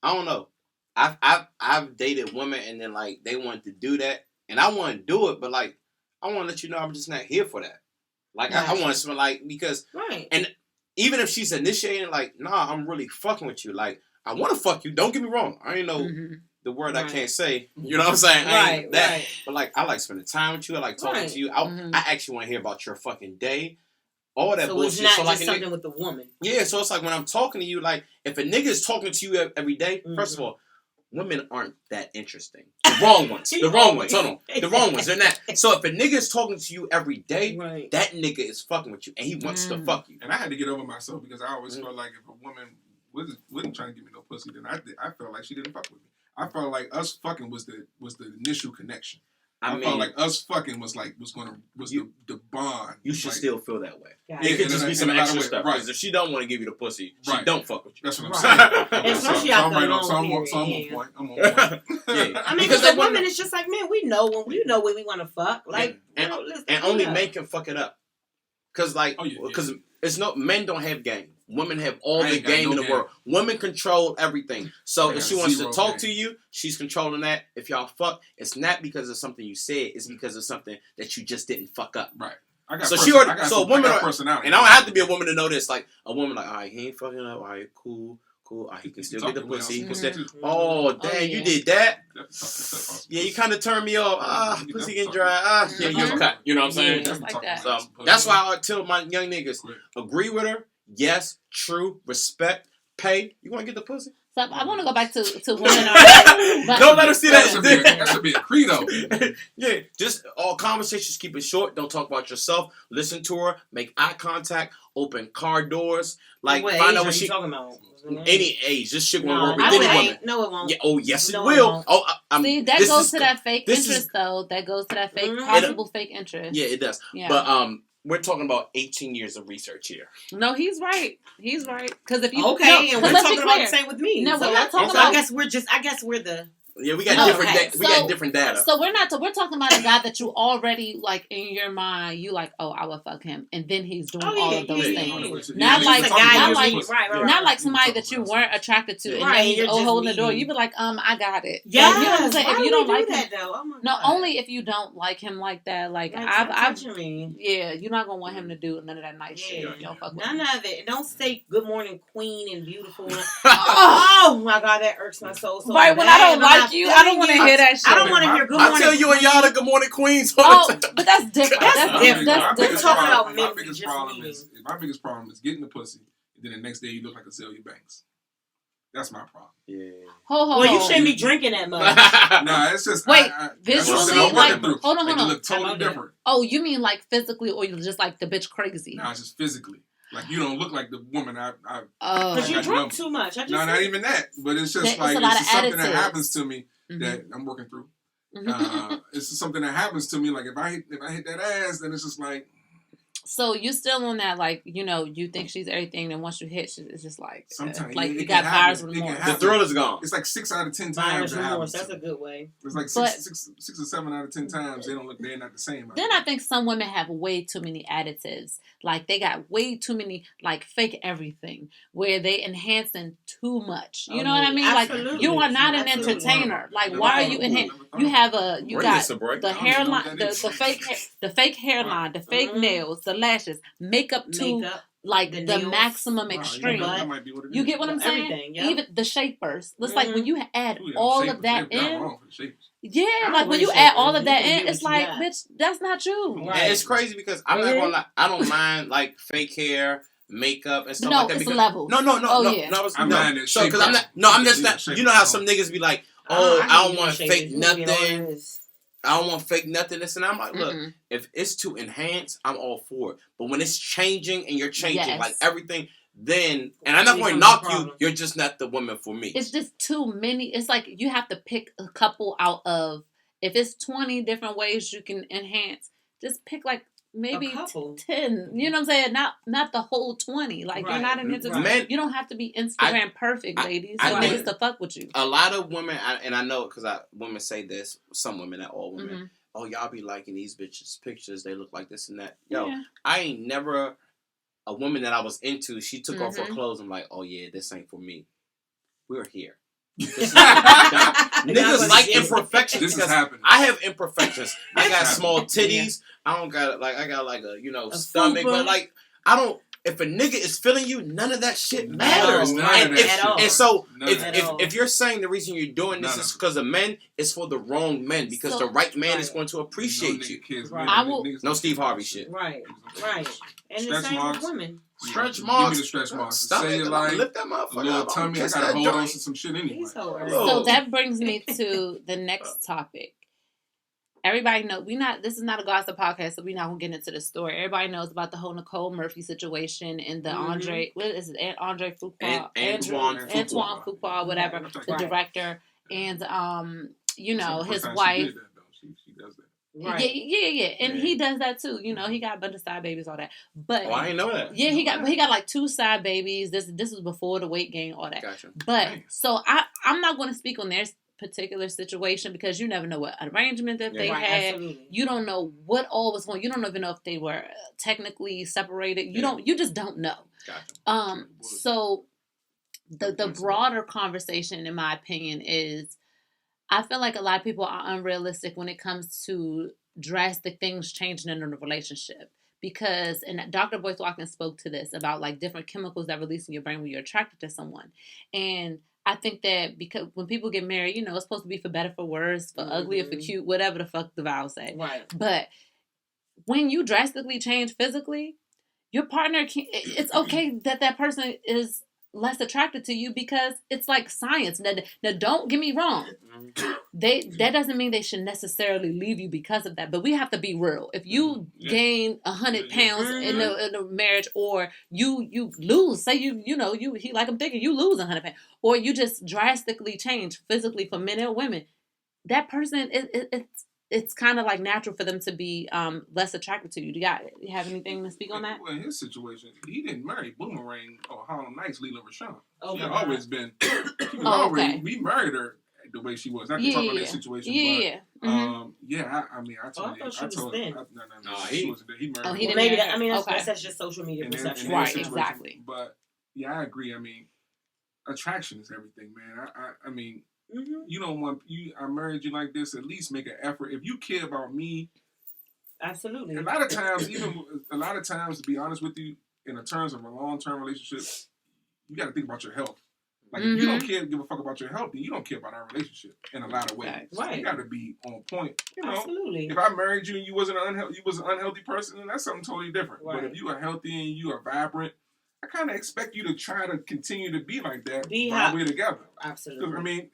I don't know. I've dated women and then like they want to do that and I want to do it, but like I want to let you know I'm just not here for that. Like I want to like because and even if she's initiating like nah, I'm really fucking with you. Like I want to fuck you. Don't get me wrong. I ain't know. Mm-hmm. The word I can't say, you know what I'm saying? Right. But like, I like spending time with you. I like talking to you. I actually want to hear about your fucking day. All that bullshit. So it's not just something with the woman. Yeah, so it's like when I'm talking to you, like, if a nigga is talking to you every day, first of all, women aren't that interesting. The wrong ones. The wrong ones. Hold on. The wrong ones. They're not. So if a nigga is talking to you every day, that nigga is fucking with you, and he wants to fuck you. And I had to get over myself because I always felt like if a woman wasn't trying to give me no pussy, then I felt like she didn't fuck with me. I felt like us fucking was the initial connection. I felt like us fucking was the bond. You should still feel that way. Yeah, it could just be some extra stuff. Because if she don't want to give you the pussy, she don't fuck with you. That's what I'm saying. Especially after a long period. I'm on point. Yeah. I mean, because the women, it's just like, man, we know when we want to fuck. Like, and only men can fuck it up. Because it's men don't have game. Women have all the game in the world. Women control everything. So if she wants to talk to you, she's controlling that. If y'all fuck, it's not because of something you said. It's because of something that you just didn't fuck up. Right. A woman, personality. And I don't have to be a woman to know this. Like a woman, like, all right, he ain't fucking up. All right, cool. He can still get the pussy. He can still. Oh, damn, you did that? Yeah, you kind of turned me off. Pussy getting dry. Yeah, you're cut. You know what I'm saying? Just like that. So that's why I tell my young niggas, agree with her. Yes, true, respect, pay. You want to get the pussy? So I want to go back to women. Don't let her see that. That should be a credo. Yeah, just all conversations, keep it short. Don't talk about yourself. Listen to her. Make eye contact. Open car doors. Like find out what she talking about. Any age, this shit won't work with any woman. No, it won't. Yeah, oh, yes, it will. See, that goes to that fake interest, though. That goes to that fake, possible fake interest. Yeah, it does. Yeah. But we're talking about 18 years of research here. No, he's right. He's right. Because if you and we're talking about the same with me. No, so we're not talking about. I guess we're the Yeah, we got different data. So we're talking about a guy that you already like in your mind. You like, oh, I would fuck him, and then he's doing all of those things. Not like somebody that you weren't attracted to, and then he's holding the door. You be like, I got it. Yeah, like, you know what I'm saying. If you don't like that, him, though. Oh my God. no, only if you don't like him like that. Like yeah, you're not gonna want him to do none of that nice shit. Don't fuck with none of it. Don't say good morning, queen, and beautiful. Oh my God, that irks my soul. So right when I don't like you, I don't want to hear that shit. I don't want to hear good morning. I tell you and y'all the good morning queens. But that's different. That's different. We're talking about men. My biggest problem is getting the pussy, and then the next day you look like Azalea Banks. That's my problem. Yeah. Well, you shouldn't be drinking that much. Nah, it's just visually. Like, hold on. It look totally different. Oh, you mean like physically, or you just like the bitch crazy? Nah, it's just physically. Like, you don't look like the woman because you drink too much. No, not even that. But it's just like it's just something that happens to me that I'm working through. It's just something that happens to me. Like if I hit that ass, then it's just like. So you still on that, like, you know, you think she's everything, and once you hit, it's just like sometimes like you got buyer's remorse. The thrill is gone. It's like 6 out of 10 times. Buyer's remorse. That's a good way. It's like 6 or 7 out of 10 times they're not the same. Then I think some women have way too many additives. Like they got way too many like fake everything where they enhancing too much. You know what I mean? Absolutely. Like you are not an entertainer. Like why are you enhancing? You have got the hairline, the fake hairline, the fake nails, the lashes, makeup to like the maximum extreme. You get what I'm saying? Even the shapers. It's like when you add all of that in. Yeah, like when you add all of that in, it's like, bitch, that's not you. Right. And it's crazy because I'm not gonna lie, I don't mind like fake hair, makeup, and stuff like that. It's levels. No. So because I'm just not. You know how some niggas be like, I don't want fake nothing. I don't want fake nothing. This and I'm like, look, if it's to enhance, I'm all for it. But when it's changing and you're changing like everything, then and I'm not going to knock you. You're just not the woman for me. It's just too many. It's like you have to pick a couple out of. If it's 20 different ways you can enhance, just pick like maybe 10. You know what I'm saying? Not the whole 20. Like you're not an entertainer. You don't have to be Instagram perfect, ladies. For niggas to fuck with you. A lot of women, and I know because women say this. Some women, not all women. Oh, y'all be liking these bitches' pictures. They look like this and that. Yo, I ain't never. A woman that I was into, she took off her clothes. I'm like, oh yeah, this ain't for me. We're here. Niggas like imperfections. This is happening. I have imperfections. I got small titties. I don't got I got like a stomach, but like I don't. If a nigga is feeling you, none of that shit matters. And so if you're saying the reason you're doing this is because of men, it's for the wrong men. Because the right man is going to appreciate you. No Steve Harvey shit. Right. And the same with women. Stretch marks. Give me the stretch marks. Say it like lift that motherfucker. A little tummy. I gotta hold on to some shit anyway. So that brings me to the next topic. Everybody knows this is not a gossip podcast, so we're not gonna get into the story. Everybody knows about the whole Nicole Murphy situation and the Andre Fuqua, Antoine Fuqua, whatever, the director, and his wife. She does that. Right. Yeah. And he does that too. You know, he got a bunch of side babies, all that. But I didn't know that. Yeah, he got like 2 side babies. This was before the weight gain, all that. Gotcha. But so I'm not going to speak on their particular situation because you never know what arrangement that they had. Absolutely. You don't know what all was going. You don't even know if they were technically separated. You just don't know. Gotcha. So the broader conversation, in my opinion, is I feel like a lot of people are unrealistic when it comes to drastic things changing in a relationship. Because, and Dr. Boyce Watkins spoke to this about like different chemicals that release in your brain when you're attracted to someone. And I think that because when people get married, it's supposed to be for better, for worse, for ugly, or for cute, whatever the fuck the vows say. Right. But when you drastically change physically, your partner it's okay that person is less attracted to you because it's like science. Now don't get me wrong. That doesn't mean they should necessarily leave you because of that. But we have to be real. If you gain 100 pounds in a marriage, or you lose, say he like I'm thinking you lose 100 pounds, or you just drastically change physically for men and women, that person it's kind of like natural for them to be less attracted to you. Do you have anything to speak on that? Well, in his situation, he didn't marry Boomerang or Harlem Nights Leela Rashawn. Oh, she had always been. Okay. We married her the way she was. Not to talk about that situation, but I mean, I told her. No, he wasn't there. He married. Oh, he her. didn't. Maybe marry that. I mean, her. that's just social media perception. Right, situation. exactly. But yeah, I agree. I mean, attraction is everything, man. I mean, you don't want I married you like this. At least make an effort. If you care about me, absolutely. A lot of times, to be honest with you, in terms of a long-term relationship, you got to think about your health. Like, if you don't give a fuck about your health, then you don't care about our relationship in a lot of ways. Right. You got to be on point. You know, absolutely. If I married you and you was an unhealthy person, then that's something totally different. Right. But if you are healthy and you are vibrant, I kind of expect you to try to continue to be like that while we're together. Absolutely. I mean,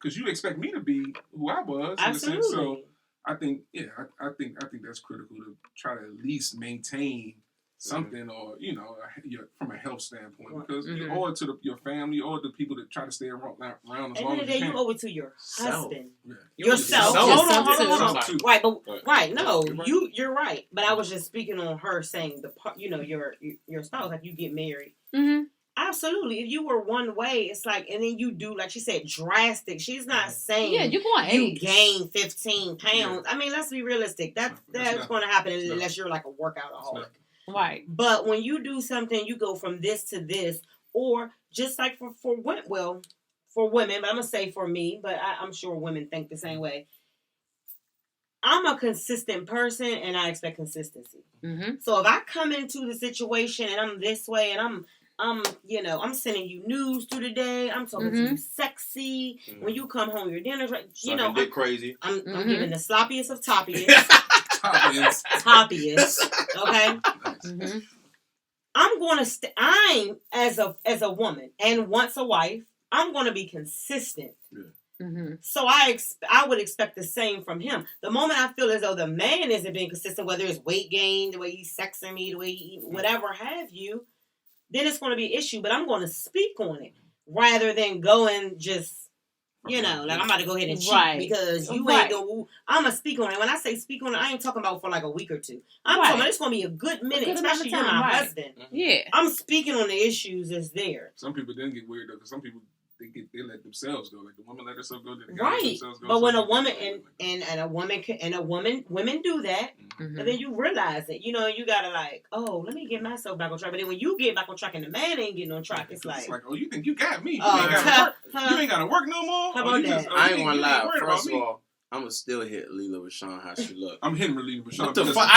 because you expect me to be who I was. Absolutely. In a sense. So I think, I think that's critical to try to at least maintain something, or from a health standpoint, because you owe it to your family, you owe it to people that try to stay around as long as you can. At the end of the day, you owe it to your husband, yourself. Hold on. Right, but no, you're you're right. But I was just speaking on her saying your spouse, like you get married. Absolutely. If you were one way, it's like, and then you do, like she said, drastic. She's not saying you gain 15 pounds. Yeah. I mean, let's be realistic. That's going to happen unless you're like a workoutaholic. Right. But when you do something, you go from this to this, or just like for women, but I'm going to say for me, but I'm sure women think the same way. I'm a consistent person and I expect consistency. So if I come into the situation and I'm this way and I'm sending you news through the day. I'm talking to you sexy. When you come home, your dinner's right. I'm crazy. I'm giving the sloppiest of toppiest. Toppiest. Okay. I'm going to. I'm as a woman and once a wife. I'm going to be consistent. So I would expect the same from him. The moment I feel as though the man isn't being consistent, whether it's weight gain, the way he's sexing me, the way he whatever have you. Then it's going to be an issue, but I'm going to speak on it rather than go and just, like I'm about to go ahead and cheat because you ain't going to. I'm going to speak on it. When I say speak on it, I ain't talking about for like a week or two. I'm talking about it's going to be a good minute, especially you're my husband. Yeah. I'm speaking on the issues that's there. Some people didn't get weird though, because some people they let themselves go. Like the woman let herself go. Right. But when a woman women do that, and then you realize it. You gotta like, oh, let me get myself back on track. But then when you get back on track and the man ain't getting on track, it's like, oh, you think you got me? You ain't gotta work no more. How about that? I ain't gonna lie. First of all, I'm gonna still hit Lela Rashawn how she look. I'm hitting Lela Rashawn. What the fuck?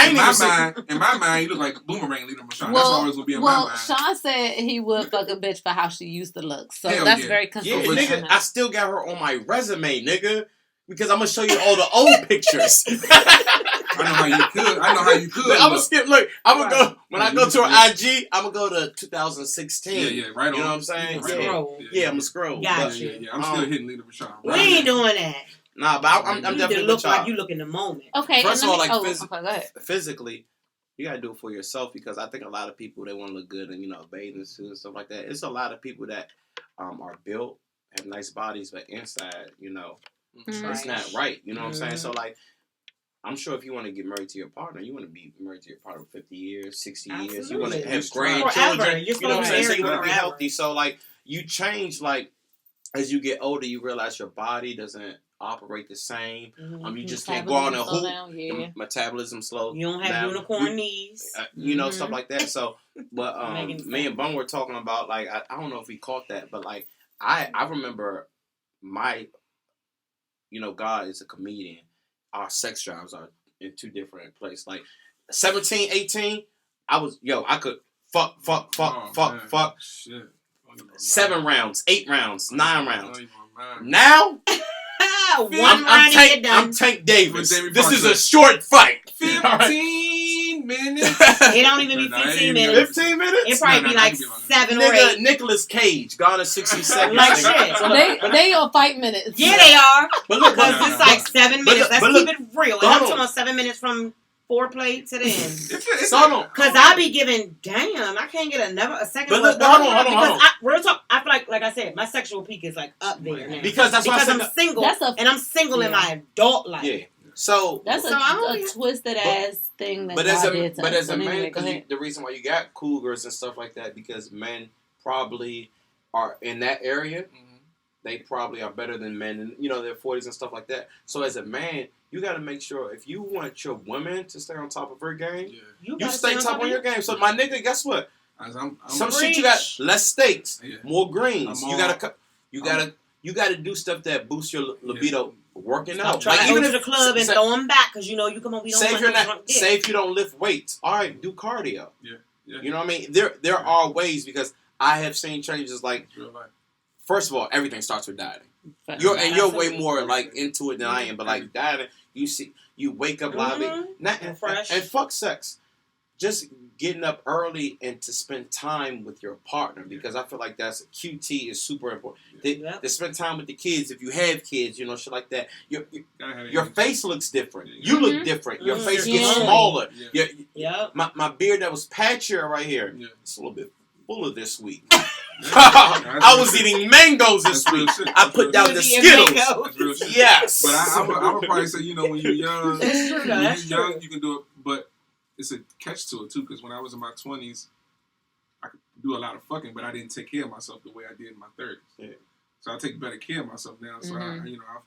In my mind, you look like Boomerang Lela Rashawn. That's always gonna be in my mind. Sean said he would fuck a bitch for how she used to look. So that's very consistent. Yeah, nigga, I still got her on my resume, nigga. Because I'm gonna show you all the old pictures. I know how you could. I'm gonna skip. Look, I'm gonna go when I go to her IG. I'm gonna go to 2016. Yeah, right on. You know what I'm saying? I'm gonna scroll. Gotcha. Yeah, I'm still hitting Lela Rashawn. We ain't doing that. Nah, but I'm definitely look like you look in the moment. Okay. First of all, physically, you gotta do it for yourself because I think a lot of people they want to look good and bathing suits and stuff like that. It's a lot of people that are built, have nice bodies, but inside, it's not right. You know what I'm saying? So like, I'm sure if you want to get married to your partner, you want to be married to your partner for 50 years, 60 years. You want to have grandchildren. You know what I'm saying? So you want to be healthy. So like, you change like as you get older, you realize your body doesn't operate the same. You just can't go on a hoop. Metabolism slow. You don't have unicorn knees. Stuff like that. So, but me and Bun were talking about like I don't know if we caught that, but like I remember my, God is a comedian. Our sex drives are in two different places. Like 17, 18, I could fuck. Shit. 7 rounds, 8 rounds, 9 rounds. Now. I'm Tank Davis. This is a short fight. 15 minutes. It don't even be 15 minutes. 15 minutes? It probably be like 7 or 8. Nicolas Cage, gone in 60 seconds. Like shit. So they on fight minutes. Yeah, they are. But look, because it's like 7 minutes. Let's keep it real. And I'm talking about 7 minutes from foreplay to the end. Because I be giving, damn, I can't get a second. But look, hold on. I feel like I said, my sexual peak is like up there now. Because I'm single. And I'm single in my adult life. Yeah. So that's a twisted ass thing that God did to us. But as a man, the reason why you got cougars and stuff like that, because men probably are in that area. they probably are better than men, and their 40s and stuff like that. So as a man, you got to make sure if you want your woman to stay on top of her game, you stay top on your game. So my nigga, guess what? Some shit you got less steaks, more greens. You gotta do stuff that boosts your libido. Working out, like even to the club and throw them back because you come on. We don't say if you don't lift weights, all right, do cardio. Yeah. You know what I mean? There are ways because I have seen changes like. First of all, everything starts with dieting. You're way more like into it than I am, but like dieting, you wake up lively, and fresh, and fuck sex. Just getting up early and to spend time with your partner because I feel like that's QT is super important. To spend time with the kids if you have kids, shit like that. Your face looks different. You look different. Your face gets smaller. My beard that was patchier right here. It's a little bit fuller this week. I was eating mangoes this week. I put down the Skittles. Yes. But I would probably say, when you're young, you can do it. But it's a catch to it too, because when I was in my 20s, I could do a lot of fucking, but I didn't take care of myself the way I did in my 30s. Yeah. So I take better care of myself now. So I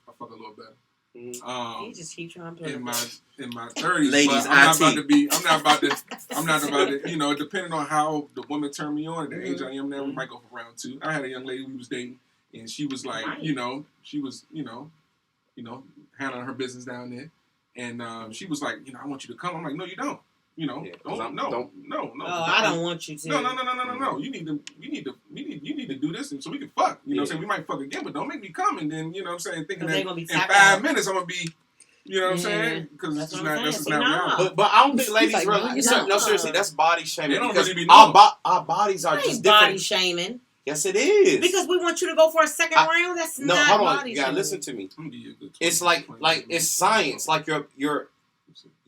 fuck a little better. You just keep trying to play in my 30s. Ladies, I'm not about to, depending on how the woman turned me on at the age I am now, we might go for round 2. I had a young lady we was dating, and she was like, she was, handling her business down there, and she was like, I want you to come. I'm like, no, you don't. No. I don't want you to. No. You need to do this, and so we can fuck. You know what I'm saying? We might fuck again, but don't make me come. And then thinking that in 5 minutes I'm gonna be. You know what I'm saying? Because that's just not reality. But I don't think ladies really. No, seriously, that's body shaming. They don't really be our bodies are just different. Body shaming. Yes, it is. Because we want you to go for a second round. That's not body shaming. No, hold on. You gotta listen to me. It's like it's science. Like your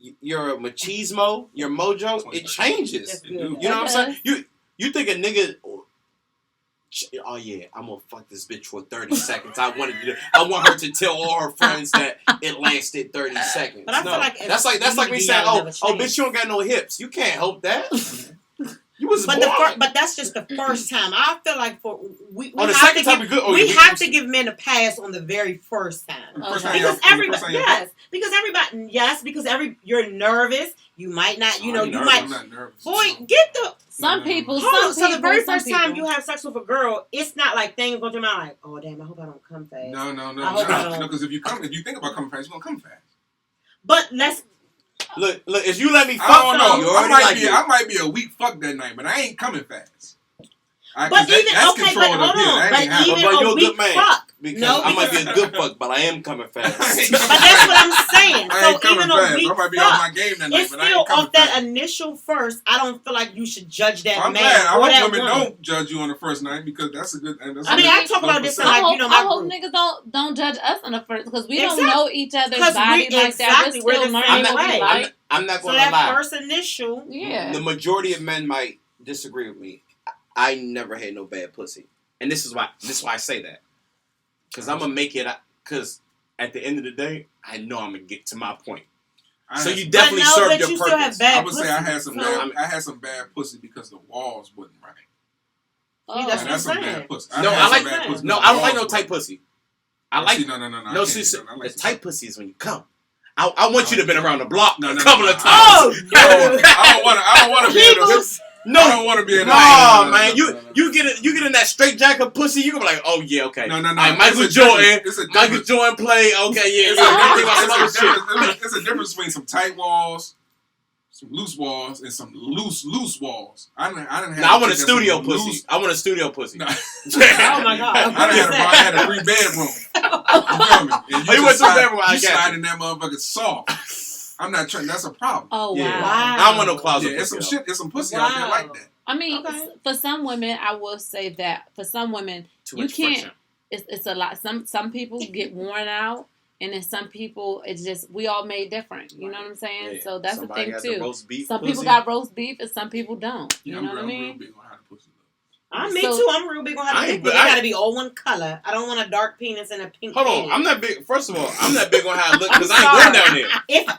machismo, your mojo, it changes. You know what I'm saying? You think a nigga, oh yeah, I'm gonna fuck this bitch for 30 seconds. I want her to tell all her friends that it lasted 30 seconds. But I feel like that's like me saying, oh bitch, you don't got no hips. You can't help that. You was born. But that's just the first time. I feel like we the second time we good. We have to give men a pass on the very first time. Because everybody, you're nervous. You might not, you might. I'm not nervous. Boy, get the. Some people. So the very first time you have sex with a girl, it's not like things go through my mind like, oh damn, I hope I don't come fast. No. Because if you think about coming fast, you're gonna come fast. But let's. Look, if you let me fuck, I might be a weak fuck that night, but I ain't coming fast. But even a weak fuck. Because I might be a good fuck, but I am coming fast. But that's what I'm saying. So even a weak I might be off my game that night, it's still off that initial first. I don't feel like you should judge that man. I hope women don't judge you on the first night because that's a good. I talk about this like I hope niggas don't judge us on the first because we don't know each other's body like that. We're still learning what we like. I'm not going to lie. that first initial, the majority of men might disagree with me. I never had no bad pussy, and this is why I say that. Because I'm going to make it, because at the end of the day, I know I'm going to get to my point. So you definitely served your purpose. I would say I had some bad pussy because the walls wasn't right. Oh, that's some bad pussy. I don't like no tight pussy. I like the tight pussy is when you come. I want you to have been around the block a couple of times. Oh, no. I don't want to be in those. No, I don't want to be in that. No, man. You get in that straight jacket pussy, you gonna be like, oh yeah, okay. No. Right, Michael Jordan play, okay, yeah. It's a difference between some tight walls, some loose walls, and some loose walls. I want a studio pussy. I want a studio pussy. Oh my god. I had a 3-bedroom. You feel me? You went to a bedroom. You slide in that motherfucker soft. I'm not trying. That's a problem. Oh wow! Yeah. I don't want no closet. It's some shit. It's some pussy out there like that. I mean, for some women, I will say that for some women, you can't. It's a lot. Some people get worn out, and then some people it's just we all made different. You know what I'm saying? Yeah. So that's Somebody the thing too. Some pussy. people got roast beef, and some people don't. You know what I mean? Me too. I'm real big on how to pick. It gotta be all one color. I don't want a dark penis and a pink. Hold on, I'm not big. First of all, I'm not big on how it looks because I ain't going down there.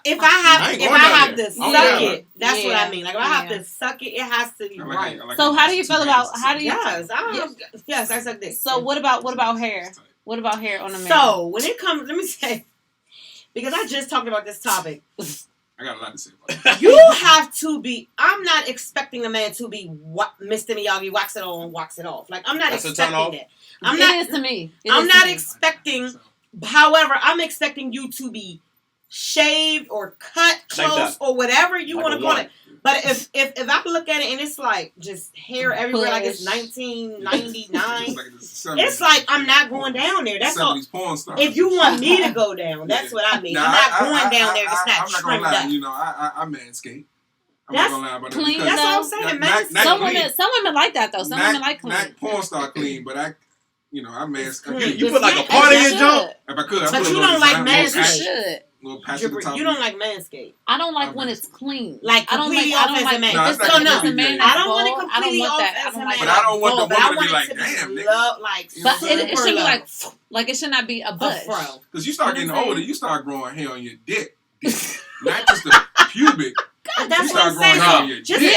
If I have to suck it, that's what I mean. Like if I have to suck it, it has to be right. So how do you feel about Yes, I suck dick. So what about hair? What about hair on a man? So when it comes, let me say, because I just talked about this topic. I got a lot to say about that. You have to be. I'm not expecting a man to be Mr. Miyagi, wax it on, wax it off. Like I'm not expecting that. It is to me. I'm not expecting. However, I'm expecting you to be shaved or cut close or whatever you want to call it. But if I look at it and it's like just hair everywhere, like it's 1999, it's like I'm not going down there. That's all. If you want me to go down, that's what I mean. I'm not going down there. It's not trimmed up. You know, I manscape. I'm not gonna lie about clean. that. That's what I'm saying. Some women like that though. Some women like clean. Not porn star clean, but I manscape. You put like a part in your jump. If I could, but you don't like manscape. You should. You don't like manscape. I don't like when it's clean. Like completely off as a man. I don't want it completely off as a man. But I don't want the woman to be like, damn, nigga. But it should be like it should not be a bush. Because you start getting older, you start growing hair on your dick. Not just the pubic. God, that's what I'm saying. Just when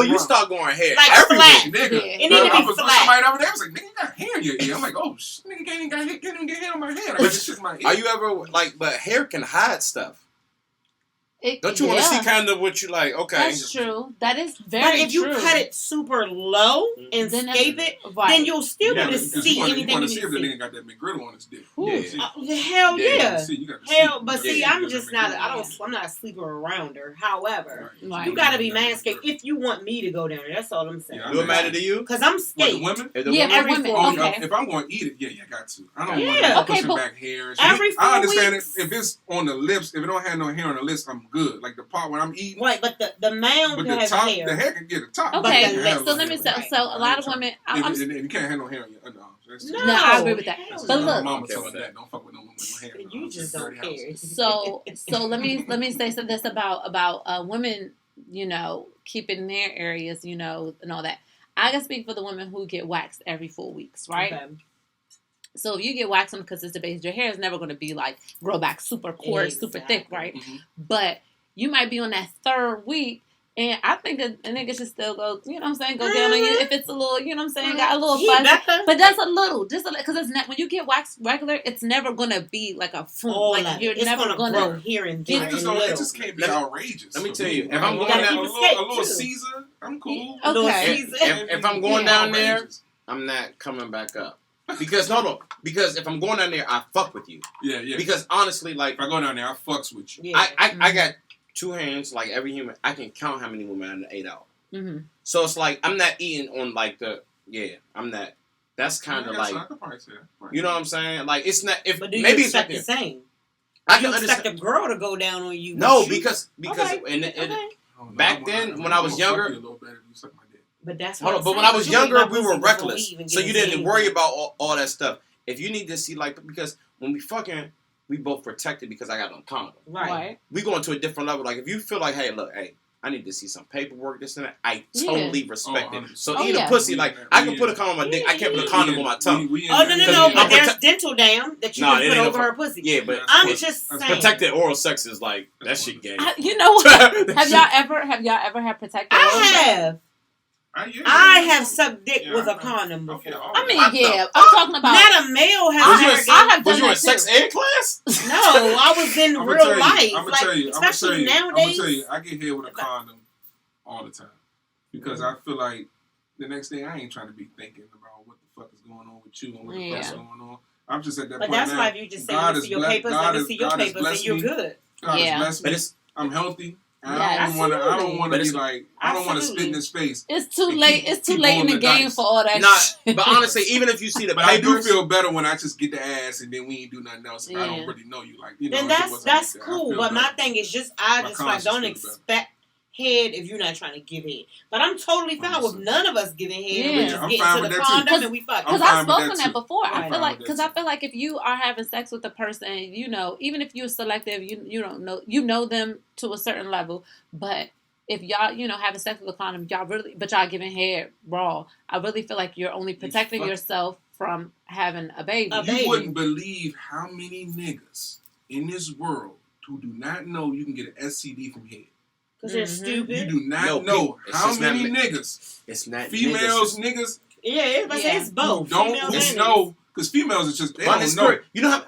you start going hair like everywhere, flat. Nigga. It need to be flat. Somebody over there was like, nigga, you got hair in your ear. I'm like, oh, nigga can't even get hair on my head. I got shit in my ear. Are you ever like? But hair can hide stuff. Don't you want to see kind of what you like? Okay, that's true. That is very true. But if you true. cut it super low and scape it, then you'll still be able to see anything you want to see. see if the nigga got that McGriddle on his dick. Hell yeah. Hell, but see, I'm just not. I'm not a sleeper around her. However, you got to be manscaped if you want me to go down there. That's all I'm saying. Do it matter to you? Because I'm scaped. Women? Women. Okay. If I'm going to eat it, yeah, I got to. I don't want to pushing back hair. I understand it. If it's on the lips, if it don't have no hair on the lips, I'm good. Like the part when I'm eating. Right, but the male but can the have top, hair. The hair can get a top. Okay, so let me say, so a lot of women. And you can't have no hair on your underarms. No, I agree with that. But look, mama told me that. Don't fuck with no woman with hair. You just don't care. So let me say this about women, you know, keeping their areas, you know, and all that. I can speak for the women who get waxed every 4 weeks, right? Okay. So if you get waxed on a consistent basis, your hair is never going to be like grow back super coarse, super thick, right? Mm-hmm. But you might be on that 3rd week, and I think a nigga should still go, you know what I'm saying, go down on you if it's a little, you know what I'm saying, got a little fuzz. But that's a little, because it's not, when you get waxed regular, it's never going to be like a full, like you're never going to grow here and there. It just can't be outrageous. Let me tell you, if I'm going down, a little Caesar, I'm cool. Okay. If I'm going down there, I'm not coming back up. Because because if I'm going down there, I fuck with you. Yeah, yeah. Because honestly, like if I go down there, I fucks with you. Yeah. I got 2 hands, like every human. I can count how many women I ate out. Mm-hmm. So it's like I'm not eating on like I'm not. That's kind of like you know what I'm saying. Like it's not. If but do maybe you expect the same? I can expect a girl to go down on you. No, because back then when I was younger. But that's but when I was younger, we were reckless, so you didn't worry about all that stuff. If you need to see because when we fucking, we both protected because I got on condom. Right. We going to a different level. Like if you feel like, hey, I need to see some paperwork, this and that. I totally respect it. So eat a pussy, like I can put a condom on my dick. I can't put a condom on my tongue. No. But there's dental dam that you can put over her pussy. Yeah, but I'm just saying. Protected oral sex is like that shit gay. You know what? Have y'all ever had protected? I have. I have sucked dick with a condom before. I mean, I'm talking about. Not a male has. Was you in sex ed class? No, I was in real life. I'm gonna tell you. Especially nowadays. I get hit with a condom all the time because I feel like the next day I ain't trying to be thinking about what the fuck is going on with you and what the fuck's going on. I'm just at that point. But that's why if you just say let me see your papers, and you're good. God has blessed me. I'm healthy. I don't want to be like. I don't want to spit in his face. It's too late. It's too late in the game for all that. Shit. But honestly, even if you see the papers, I do feel better when I just get the ass and then we ain't do nothing else. And I don't really know you, like you know. Then that's cool. But my thing is just don't expect head if you're not trying to give head. But I'm totally fine with none of us giving head. Yeah. We're just getting to the condom and we fuck. Because I've spoken that before. I feel like if you are having sex with a person, you know, even if you're selective, you don't know, you know them to a certain level, but if y'all, you know, having sex with a condom, y'all giving head raw, I really feel like you're only protecting yourself from having a baby. You wouldn't believe how many niggas in this world who do not know you can get an STD from head. Because they're stupid. You do not know how many niggas. It's not females, niggas Yeah, everybody says it's both. Don't Females just and know because females are just they Run don't this know. story. You know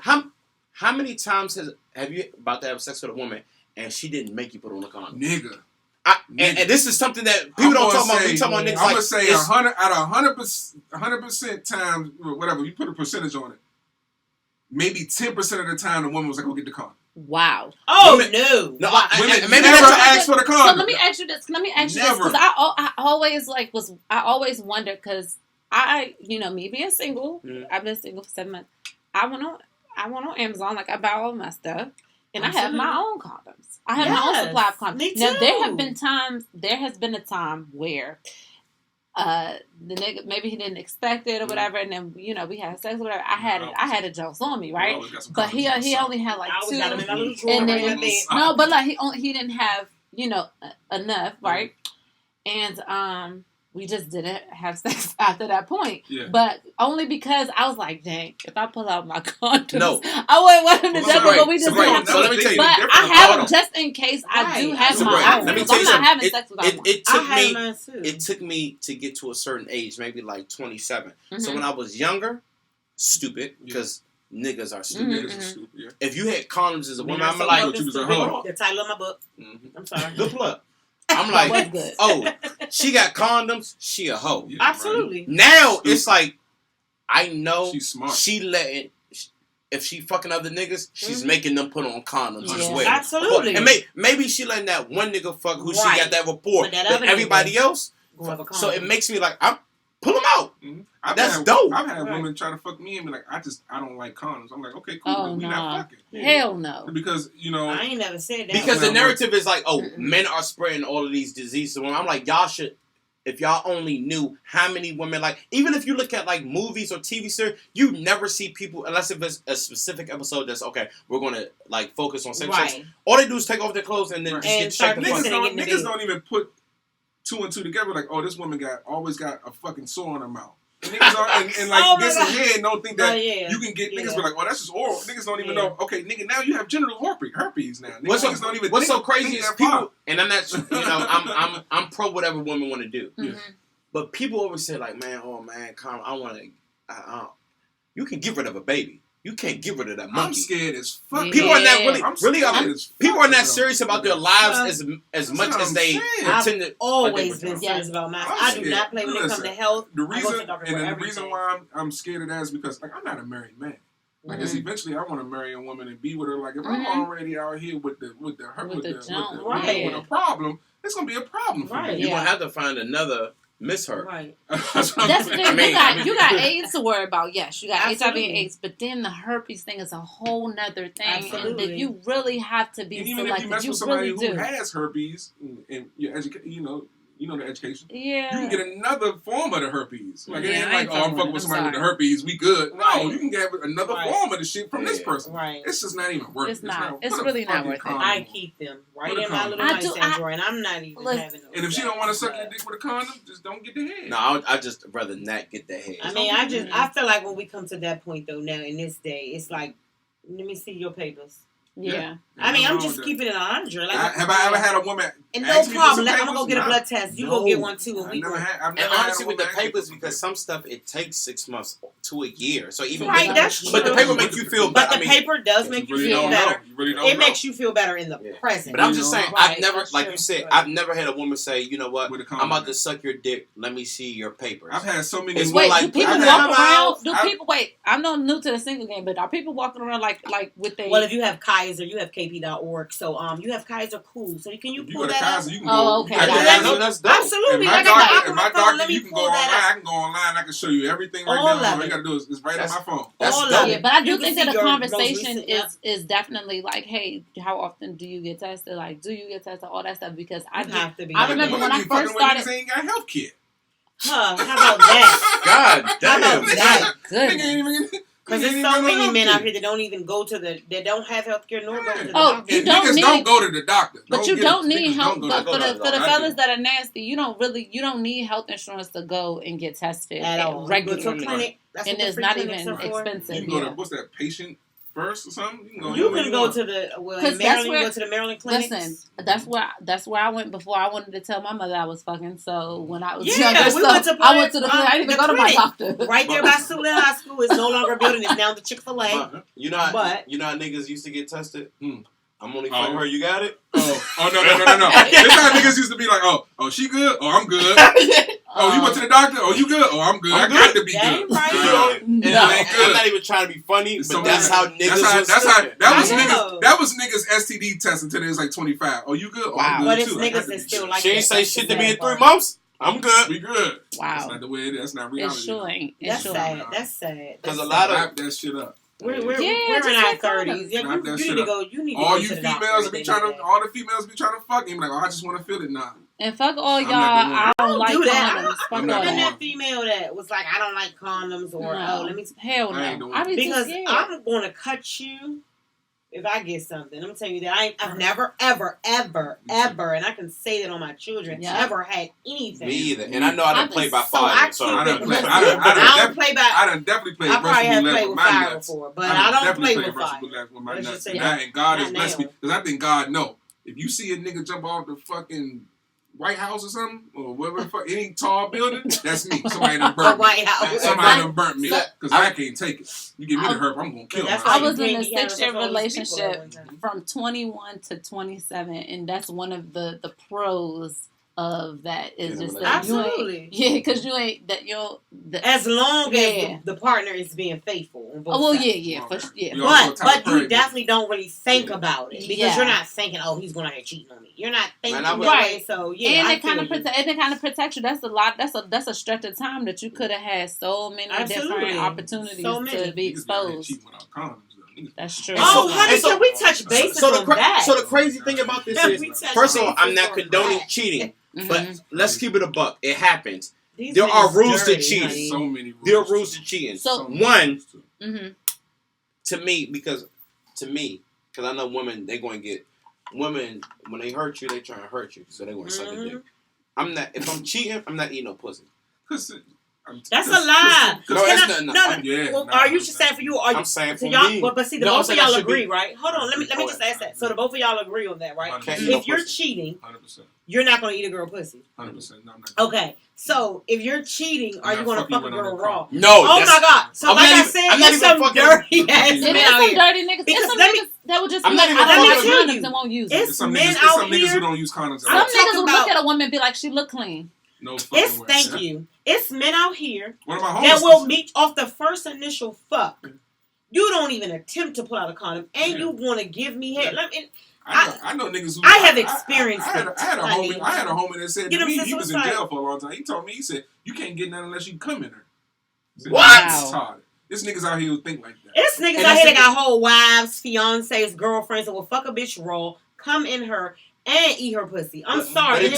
how many times have you about to have sex with a woman and she didn't make you put on a condom? Nigga. And this is something that people don't talk about. We talk about niggas I'm like gonna say 100 out of 100% times, whatever you put a percentage on it. Maybe 10% of the time, the woman was like, "Go get the condom." Wow. Oh women, no! Women Maybe never asked for the condom. So let me ask you this. Because I always wondered because me being single, I've been single for 7 months. I went on Amazon, like I buy all my stuff, and I have my own condoms. I have my own supply of condoms. Me too. Now there has been a time where the nigga maybe he didn't expect it or whatever, and then we had sex or whatever. I had a Jones on me, right? But he only had like 2, and then no, but like he didn't have enough, right? And we just didn't have sex after that point. Yeah. But only because I was like, dang, if I pull out my condoms, No. I wouldn't want him to jump, but we just didn't have So let me tell you, but I have them just in case I do have my own. Let me So tell I'm you not something. having sex without one. It took me to get to a certain age, maybe like 27. Mm-hmm. So when I was younger, stupid, because niggas are stupid. Niggas are stupid. Yeah. If you had condoms as a woman, I'm like, you was a hoe. The title of my book. I'm sorry. good plug. I'm like, oh, she got condoms, she a hoe. Yeah, Absolutely. Right. Now it's like, I know she's smart. if she fucking other niggas, she's making them put on condoms as well. Absolutely. And maybe she letting that one nigga fuck who she got that rapport. But that but other everybody else, so it makes me like, I'm pull them out. Mm-hmm. That's dope. I've had women try to fuck me and be like, I don't like condoms. I'm like, okay, cool, but we not fucking. Hell no. Because I ain't never said that. Because the narrative is like, men are spreading all of these diseases. When I'm like, y'all should, if y'all only knew how many women, like, even if you look at like movies or TV series, you never see people, unless if it's a specific episode that's, okay, we're going to like focus on sex. Right. All they do is take off their clothes and then just get checked. Niggas don't even put 2 and 2 together. Like, oh, this woman always got a fucking sore in her mouth. Niggas are, and like this and head don't think that you can get niggas be like, oh, that's just oral. Niggas don't even know. Okay, nigga, now you have genital herpes now. Niggas don't even. What's so crazy is people, and I'm not, I'm pro whatever women want to do. Mm-hmm. But people always say like, man, I want to. You can get rid of a baby. You can't get rid of that monkey. I'm scared as fuck. People are not people are not serious about their lives as much as they pretend to. I've always been serious about mine. I do not play when it comes to health. The reason why I'm scared of that is because like I'm not a married man. Like eventually I want to marry a woman and be with her. Like if I'm already out here with a problem, it's gonna be a problem for me. You're gonna have to find another Miss her. Right. That's the thing. You got AIDS to worry about. Yes, you got HIV and AIDS, but then the herpes thing is a whole nother thing. Absolutely. And you really have to be even selective. If you mess with somebody who has herpes and your you know the education. Yeah. You can get another form of the herpes. Like it ain't like, I'm fucking with somebody with the herpes, we good. Right. No, you can get another form of the shit from this person. Right. It's just not even worth it. It's not. It's really not worth it. I keep them right in my little nightstand drawer, and I'm not even having those. And if she don't want to suck your dick with a condom, just don't get the head. No, I just rather not get the head. I mean, I feel like when we come to that point though now in this day, it's like, let me see your papers. Yeah. I mean, I'm just keeping it 100. Like, have I ever had a woman? And no problem. I'm gonna go get a blood test. You go get one too. I've never had honestly, with the papers, because some stuff it takes 6 months to a year. So even that's true. But the paper makes you feel better. But the paper does make you feel better. You really don't know. It makes you feel better in the present. But I'm just saying, I've never, like you said, I've never had a woman say, you know what, I'm about to suck your dick. Let me see your papers. I've had so many. Wait, do people walk around? Wait, I'm not new to the single game, but are people walking around like with they? Well, if you have Kaiser, you have KP.org. So you have Kaiser, cool. So can you pull that up? Oh, okay. That's dope. Absolutely. My doctor, you can go online. I can go online. I can show you everything right now. All you gotta do is right on my phone. Yeah, but I do think that the conversation is definitely like, hey, how often do you get tested? Like, do you get tested? All that stuff, because I remember when I first started. Ain't got health kit. How about that? God damn. How about that? Good. Because there's so many men out here that don't even go to that don't have health care nor go to the doctor. You don't need, don't go to the doctor. But you don't need help. But for the fellas that are nasty, you don't need health insurance to go and get tested at all regularly. Clinic, and it's not even expensive. You can go to, what's that, patient first or something. You can go to the in Maryland. You go to the Maryland clinics. Listen, that's where I went before I wanted to tell my mother I was fucking. So when I was younger, I went to the clinic. I didn't even go to my doctor. Right there by Sullivan High School. It's no longer a building. It's now the Chick-fil-A. You know how niggas used to get tested? I'm only fucking her. You got it? No. This how niggas used to be like, oh, she good? Oh, I'm good. You went to the doctor? Oh, you good? Oh, I'm good. I got to be good. Right. I'm not even trying to be funny, but that's how niggas that was niggas STD test until they was like 25. Oh, you good? Oh, I'm good but it's too. niggas that still like she ain't say shit to me in 3 months. I'm good. We good. Wow. That's not the way it is. That's not reality. It sure ain't. That's sad. That's sad. Because a lot of wrap that shit up. We're in our 30s. Yeah, you need to go. You need to all go you to the females be trying to. All the females be trying to fuck him. Like, I just want to feel it now. And fuck all y'all. I don't like condoms. I'm not that female that was like, I don't like condoms or let me. Hell no. Because I'm going to cut you if I get something. I'm telling you that I've never, ever, and I can say that on my children, ever had anything. Me either. And I know I done played by fire. I done definitely played. I probably have played with fire before, but I don't play with fire. With my nuts. And God has blessed me because I think God know if you see a nigga jump off the fucking White House or something, or whatever, any tall building, that's me. Somebody done burnt me. White House. Somebody done burnt me because I can't take it. You give me the herb, I'm gonna kill myself. I was in a 6-year relationship from 21 to 27, and that's one of the pros of that is just that absolutely because you ain't as long as the partner is being faithful on both sides. But you definitely don't really think about it because you're not thinking, oh, he's going out here cheating on me. You're not thinking that way. So and it kind of protects you. That's a lot. That's a stretch of time that you could have had so many different opportunities to be exposed. That's true. Oh, honey, can we touch base on that? So the crazy thing about this is, first of all, I'm not condoning cheating, but let's keep it a buck. It happens. There are rules to cheating. So many rules. There are rules to cheating. So one, to me, because I know women, they're going to get women when they hurt you, they try to hurt you, so they want to suck a dick. If I'm cheating, I'm not eating no pussy. That's a lie. No. Are you just saying for you? I'm saying for me. But see, both of y'all agree, right? Hold on. Let me just ask that. So the both of y'all agree on that, right? If you're cheating, 100%. You're not going to eat a girl pussy. 100%. No, I'm not. Okay. So if you're cheating, are you going to fuck a girl raw? No. Oh my God. So like I said, there's some dirty ass men out here. Dirty niggas. Because some niggas that would just be like, I don't like condoms and won't use it. It's men out here. Some niggas who don't use condoms. Some niggas will look at a woman and be like, she look clean. No fucking way. Thank you. It's men out here that will meet off the first initial fuck. You don't even attempt to pull out a condom, and you want to give me head. I know niggas who I have experienced I had a homie that said to me, he was in jail for a long time. He told me, he said, you can't get none unless you come in her. Said, what? This niggas out here who think like that. It's niggas out here that got whole wives, fiancés, girlfriends that will fuck a bitch raw, come in her, and eat her pussy. I'm sorry.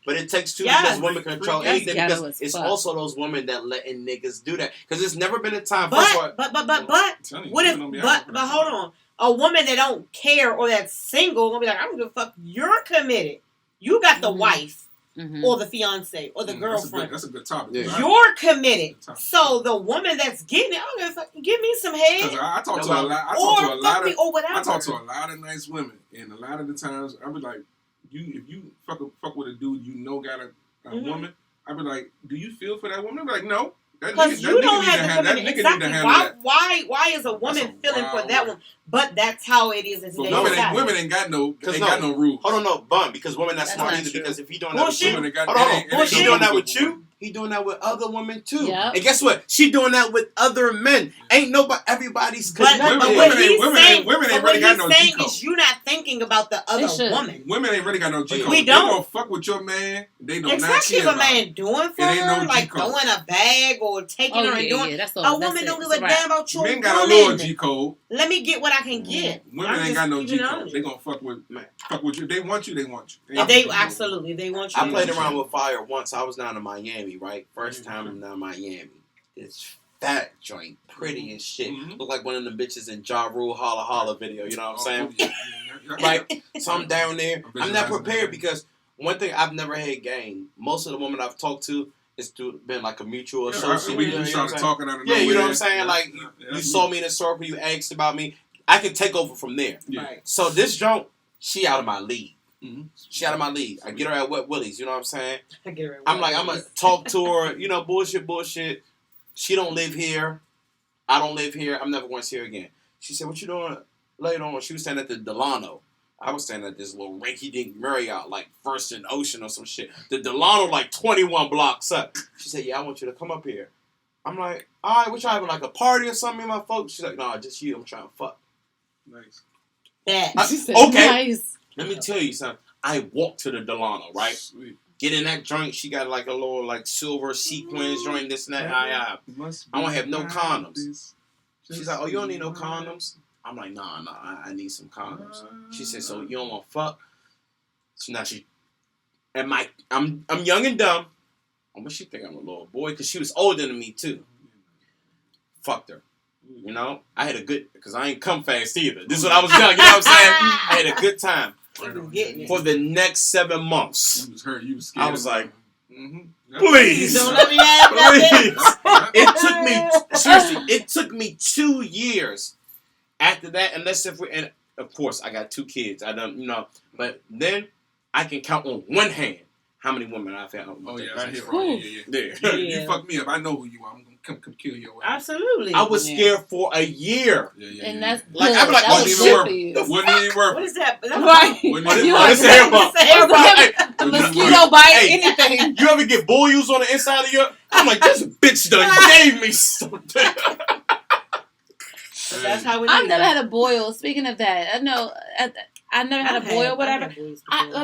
But it takes two because women control anything. Because it's also those women that letting niggas do that. Because there's never been a time. But hold on. A woman that don't care or that's single gonna be like, I don't give a fuck. You're committed. You got the wife or the fiance or the girlfriend. That's a good topic. Yeah. You're committed. So the woman that's getting it, I don't give a fuck. Give me some head. I talk to a lot of nice women, and a lot of the times I be like, if you fuck with a dude you know got a woman, I be like, do you feel for that woman? I be like, no. Because you don't have the commitment. Exactly. Why is a woman feeling for that one? But that's how it is in today's society. Women ain't got no rules. Hold on, no, bum. Because women not smart either. Because if he doing that with you, he doing that with you, he doing that with other women too. Yep. And guess what? She doing that with other men. Ain't nobody. Everybody's connected. Women ain't really got no G code. Is you not thinking about the other woman. Women ain't really got no G code. We don't. They don't fuck with your man. They don't. Especially if a man doing for her, like throwing a bag or taking her and doing. A woman don't give a damn about your woman. Men got a little G code. Let me get what I can get. Women ain't got no G code. They gonna fuck with you. They want you. They want you. They absolutely they want you. I played around with fire once. I was down in Miami, right? First time I'm down in Miami. It's fat joint, pretty as shit. Look like one of them bitches in Ja Rule Holla Holla video. You know what I'm saying? Right. So I'm down there. I'm not prepared because one thing I've never had game. Most of the women I've talked to. It's been like a mutual associate. We started talking out of nowhere. Yeah, you know what I'm saying? Like, you saw me in a circle, you asked about me. I can take over from there. Yeah. Right. So this junk, she out of my league. Mm-hmm. She out of my league. I get her at Wet Willie's. You know what I'm saying? I get her. I'm like, I'm gonna talk to her. You know, bullshit. She don't live here. I don't live here. I'm never going to see her again. She said, "What you doing later on?" She was staying at the Delano. I was staying at this little rinky-dink Marriott, like First and Ocean or some shit. The Delano, like 21 blocks up. She said, "Yeah, I want you to come up here." I'm like, "All right, what y'all having, like a party or something, my folks?" She's like, "No, just you. I'm trying to fuck." Nice. That. She said, Okay. Nice. Let me tell you something. I walked to the Delano, right? Sweet. Get in that joint. She got like a little like silver sequins joint, this and that. I don't have no condoms. She's like, "Oh, you don't need no condoms?" I'm like, "Nah, I need some condoms." She said, "So you don't want to fuck?" So now I'm young and dumb. I wish she think I'm a little boy because she was older than me too. Fucked her. You know, I had a good, because I ain't come fast either. This is what I was young, you know what I'm saying? I had a good time. For the next 7 months. You was hurt. You was scared. I was like, mm-hmm. please. Don't let me have nothing. It took me 2 years after that, and of course, I got 2 kids. I don't, but then I can count on one hand how many women I've had. Oh, yeah, I hear right. Yeah. You fuck me up. I know who you are. I'm going to come kill your ass. Absolutely. I was scared for a year. And that's Like, good. I'm like, That oh, was shit. good for you. Wouldn't even work. What is that? Right. It's a hair bump. A mosquito bite, Hey. anything. You ever get boils on the inside of your... I'm like, this bitch done gave me something. That's how it is. I've never had a boil. Speaking of that, I know I never had a boil, whatever.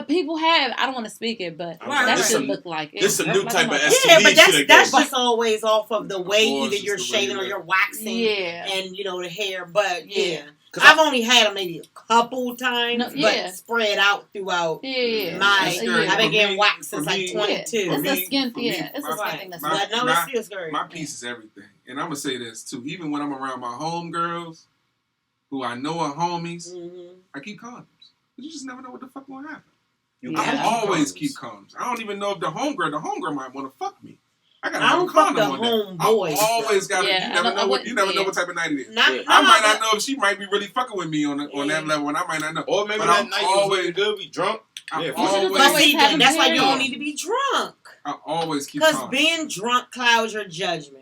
People have. I don't want to speak it, but that should look like it. This is a new type of STD. Yeah, but that's shit just always off of the way either you're shaving or you're waxing, Yeah. and the hair. But Yeah. I've only had them maybe a couple times, No, yeah. but spread out throughout. Yeah. I've been getting waxed since like 22. It's a skin thing. It's It's a skin thing. That's I know it's still scary. My piece is everything. And I'm going to say this, too. Even when I'm around my homegirls, who I know are homies, I keep condoms. You just never know what the fuck will happen. I always keep condoms. I don't even know if the homegirl might want to fuck me. I gotta have a condom on that. I always gotta. Yeah, you never know what type of night it is. I might not know if she might be really fucking with me on that level, and I might not know. Or maybe that night always good, be drunk. That's why you don't need to be drunk. I always keep because being drunk clouds your judgment.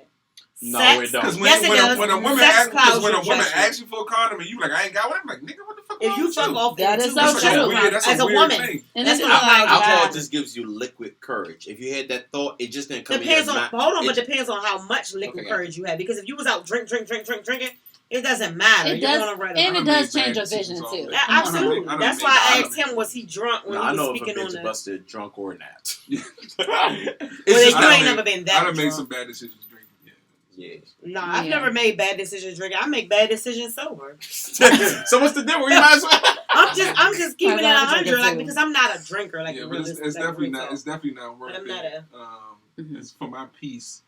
No, it don't. Because yes, when a woman asks you for a condom and you like, I ain't got one, I'm like, nigga, what the fuck? If you fuck off, that is so true. As a woman, that's alcohol just gives you liquid courage. If you had that thought, it just didn't come. Depends on depends on how much liquid courage you have. Because if you was out drinking, it doesn't matter. It does change your vision too. Absolutely. That's why I asked him, was he drunk when he was speaking on the? Busted drunk or not. You ain't never been that. I done made some bad decisions. Yeah. No, I've never made bad decisions drinking. I make bad decisions sober. So what's the difference? You might as well. I'm just keeping it 100, like, because I'm not a drinker. Like, but it's definitely not. It's definitely not worth it. It's for my peace.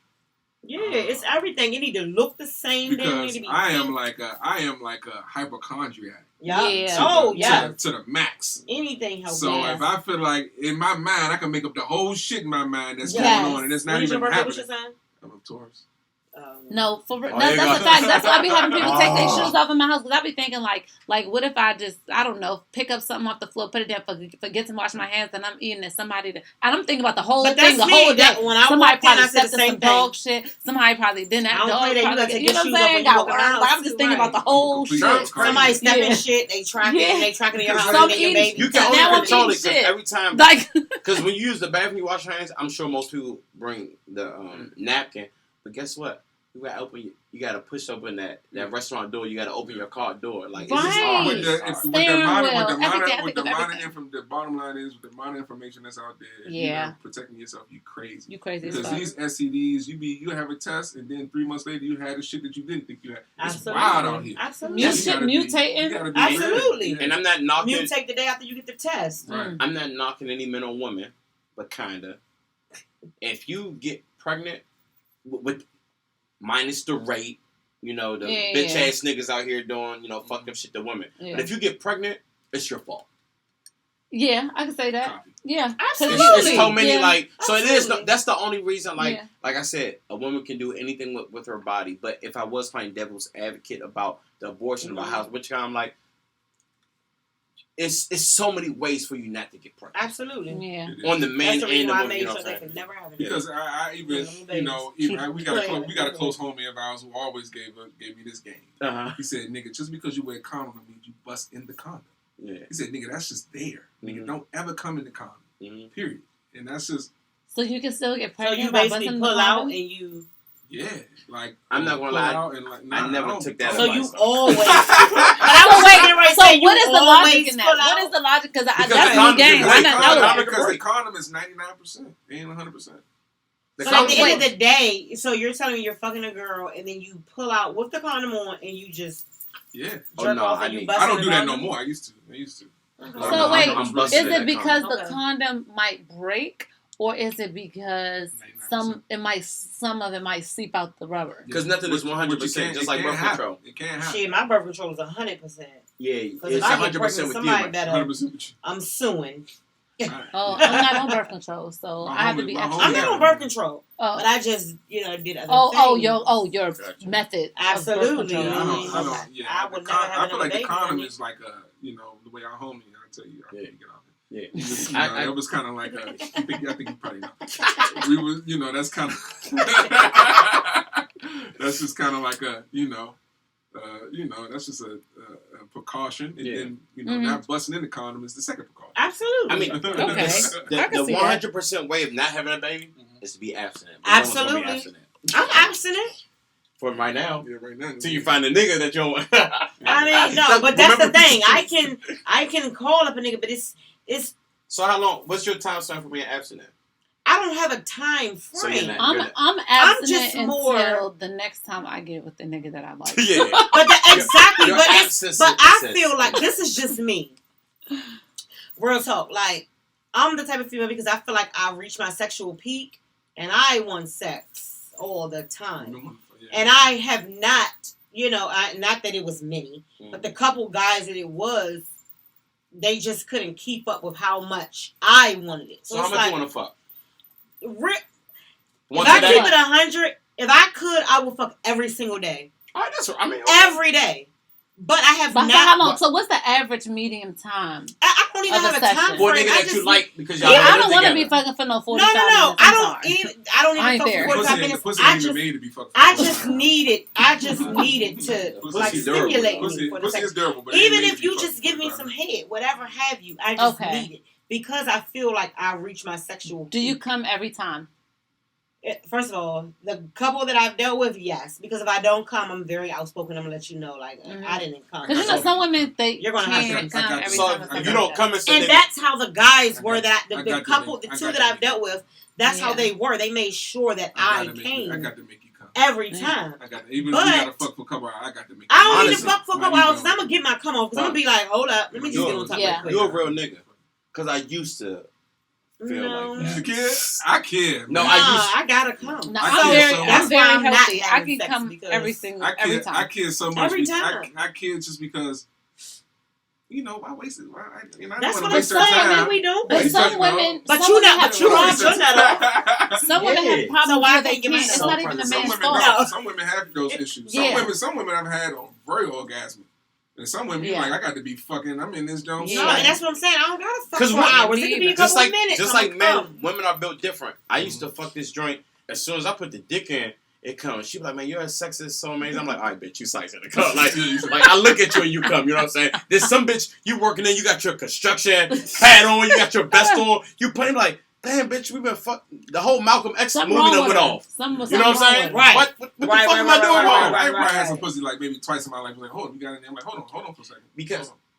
Yeah, it's everything. You need to look the same. Because I am like a hypochondriac. Yeah. To the max. Anything helps. So if I feel like in my mind I can make up the whole shit in my mind that's going on and it's not even happening. What's your sign? I'm a Taurus. No, that's a fact. That's why I be having people take their shoes off in my house because I be thinking like what if I just pick up something off the floor, put it down, forget to wash my hands, and I'm eating it. And I'm thinking about the whole thing, the whole day. Somebody probably stepped in some dog shit. Somebody probably didn't. That dog probably, you know what I'm saying? Got worms. Like, I'm just thinking about the whole shit. Somebody stepping shit. They tracking your house. Your baby. You can only control it because every time, because when you use the bathroom, you wash your hands. I'm sure most people bring the napkin, but guess what? You gotta open. You gotta push open that restaurant door. You gotta open your car door. Like it's just hard. With the bottom line is with the amount of information that's out there. Yeah. Protecting yourself, you crazy. You crazy. Because these STDs, you have a test, and then 3 months later you had the shit that you didn't think you had. It's wild out here. Absolutely. Mutating. Absolutely. And I'm not knocking. Mutate the day after you get the test. Right. I'm not knocking any man or woman, but kinda. If you get pregnant with minus the rape, the bitch ass niggas out here doing, fucked up shit to women. Yeah. But if you get pregnant, it's your fault. Yeah, I can say that. Copy. Yeah, Absolutely. It's so many like so it is. Absolutely. That's the only reason. Like Yeah. like I said, a woman can do anything with her body. But if I was playing devil's advocate about the abortion, about how which I'm like, it's so many ways for you not to get pregnant. Absolutely. Yeah. On the man That's the and reason the why I woman, made you know sure what I'm they saying? could never have it. Because I even, you know, even, we got a close homie of ours who always gave me this game. Uh-huh. He said, "Nigga, just because you wear a condom don't mean you bust in the condom." Yeah. He said, "Nigga, that's just there. Nigga, don't ever come in the condom. Period." And that's just So you can still get So pregnant you by basically busting pull the out condom? and you. like I'm not gonna pull lie, out and like, I never took that So advice. you always. But So I was waiting right So there. You what is the logic always in that? pull What out? is the logic? Because Because that's the new condom- game. because I the didn't know that. because the condom is 99%. It ain't 100%. The So at the condom- end of the day, so you're telling me you're fucking a girl and then you pull out with the condom on and you just Yeah. jerk no, off I and you need- bust I don't in do the that no condom? more. I used to. So wait, I'm is busting it that because condom. the Okay. condom might break, or is it because 99%. some of it might seep out the rubber? Because nothing is 100%, just like birth control. It can't happen. Shit, my birth control is 100%. Yeah, Because it's if I get 100% pregnant, with somebody you. better. 100% with you. I'm suing. Oh, I'm not on birth control, so My I have to homie- be my extra. homie- I'm not on birth control, Oh, but I just did other things. your Gotcha. method. Absolutely. Of birth Yeah, control. I don't. Yeah, I would the never have I feel like the another condom baby. is like a, the way our homie. I tell you, I Yeah. can't get off it. Yeah. He was, I- it was kind of like a. I think you probably know. We was, that's kind of. That's just kind of like a, that's just a precaution, and Yeah. then Mhm. not busting in the condom is the second precaution. Absolutely. I mean, Okay. the I can see that. 100% way of not having a baby is to be abstinent. But no one's gonna be Absolutely. abstinent. I'm abstinent. For right now. Yeah, right now. Until you find a nigga that you don't I mean, no, but that's the thing. I can call up a nigga, but it's. So how long? What's your time frame for being abstinent? I don't have a time So you're frame. not- I'm abstinent just until more- the next time I get with the nigga that I like. Yeah. Exactly, Your but absence but I says- feel like this is just me. Real talk, like I'm the type of female because I feel like I reached my sexual peak and I want sex all the time, and I have not, not that it was many, but the couple guys that it was, they just couldn't keep up with how much I wanted it. So how much you want to fuck? If Once I a day? keep it 100, if I could, I would fuck every single day, All right, that's what I mean. every day. But I have But not. how long? So what's the average medium time? I don't even Of a have a session. time For a frame. nigga I that just you like because y'all Yeah, I live don't want to together. be fucking for no No, 45 no. minutes. I I'm don't sorry. even. I don't I even ain't fuck there. for 45 The minutes. pussy I ain't even just, made to be fucked. I just needed to Pussy like durable. stimulate me Pussy, for the pussy sex. is durable, but it ain't Even made if to be you fucked just give me 45 some minutes. head, whatever have you, I just Okay. need it because I feel like I reached my sexual. Do you peak. come every time? First of all, the couple that I've dealt with, yes, because if I don't come, I'm very outspoken. I'm gonna let you know, like I didn't come. Because some women You're gonna have to- can't come every So time. if you don't come and say And nigga, that's how the guys I were. got That you. I the got you, couple, nigga. the I two got that you, I've dealt with, that's how Yeah. they were. They made sure that I I got to came make you come. every Yeah. time. I got to, even But- if we got to fuck for a couple hours, I got to make you I don't need to Honestly, fuck for a my couple hours. ego- I'm gonna get my come off because I'm gonna be like, hold up, let me just get on top Yeah. of it. you're a real nigga. Because I used to feel No. like that. You care? I care. No, man. I gotta come. No, I I'm care very, so I'm much. very That's why I'm not healthy. I having can sex come because every I time. care so much. Every because time. I care just because, I wasted. I That's don't what want I'm to waste saying. their time. We do. But Wait, some no. women, But some you women not- have but you problems. not- you're not Some women Yeah. have problems So why where they can't you can't. be It's so not even the present? man's Some women, fault. No. some women have those issues. Yeah. Some women have had a very orgasmic. And some women, Yeah. I got to be fucking. I'm in this joint. No, and that's what I'm saying. I don't gotta fuck 'Cause for what- hours. It could be a Just couple like, minutes. just I'm like gonna men, women are built different. I used to fuck this joint. As soon as I put the dick in, it comes. She be like, man, your sex is so amazing. I'm like, all right, bitch, you sex in the cup. Like I look at you and you come. You know what I'm saying? There's some bitch, you working in, you got your construction hat on, you got your vest on. You playing like, damn, bitch, we been fuck. The whole Malcolm X Something movie wrong done with went her. off. Something You know what I'm wrong saying? with her. Right. What the Right, fuck right, am I right, doing right, wrong? right, I probably had some right. pussy like maybe twice in my life. Like, hold on, you got it? I'm like, hold on for a second.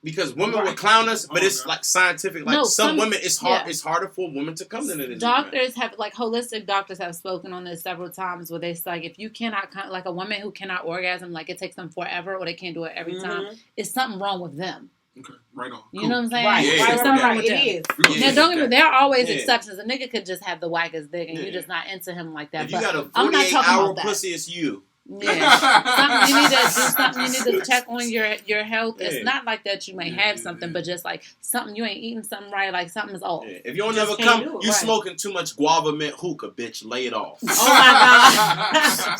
Because women will clown us, but it's like scientific. Like No, some some- women, it's hard. yeah. It's harder for women to come than it is. Doctors have, like, holistic doctors have spoken on this several times where they say, like, if you cannot, like, a woman who cannot orgasm, like, it takes them forever or they can't do it every time, it's something wrong with them. Okay, right on. You know what I'm saying? Right, Yeah. It's right, something right, wrong right. with It them. is. Yeah. Now, don't get me, there are always Yeah. exceptions. A nigga could just have the wackest dick and Yeah. you're just not into him like that. If you But got a I'm not talking 48-hour about that. pussy, it's you. Yeah, you need to do something. You need to check on your health. Yeah. It's not like that you may have something, but just like something you ain't eating something right, like something's off. Yeah. If you don't Just ever can't come, do it, you right. smoking too much guava mint hookah, bitch. Lay it off. Oh my god.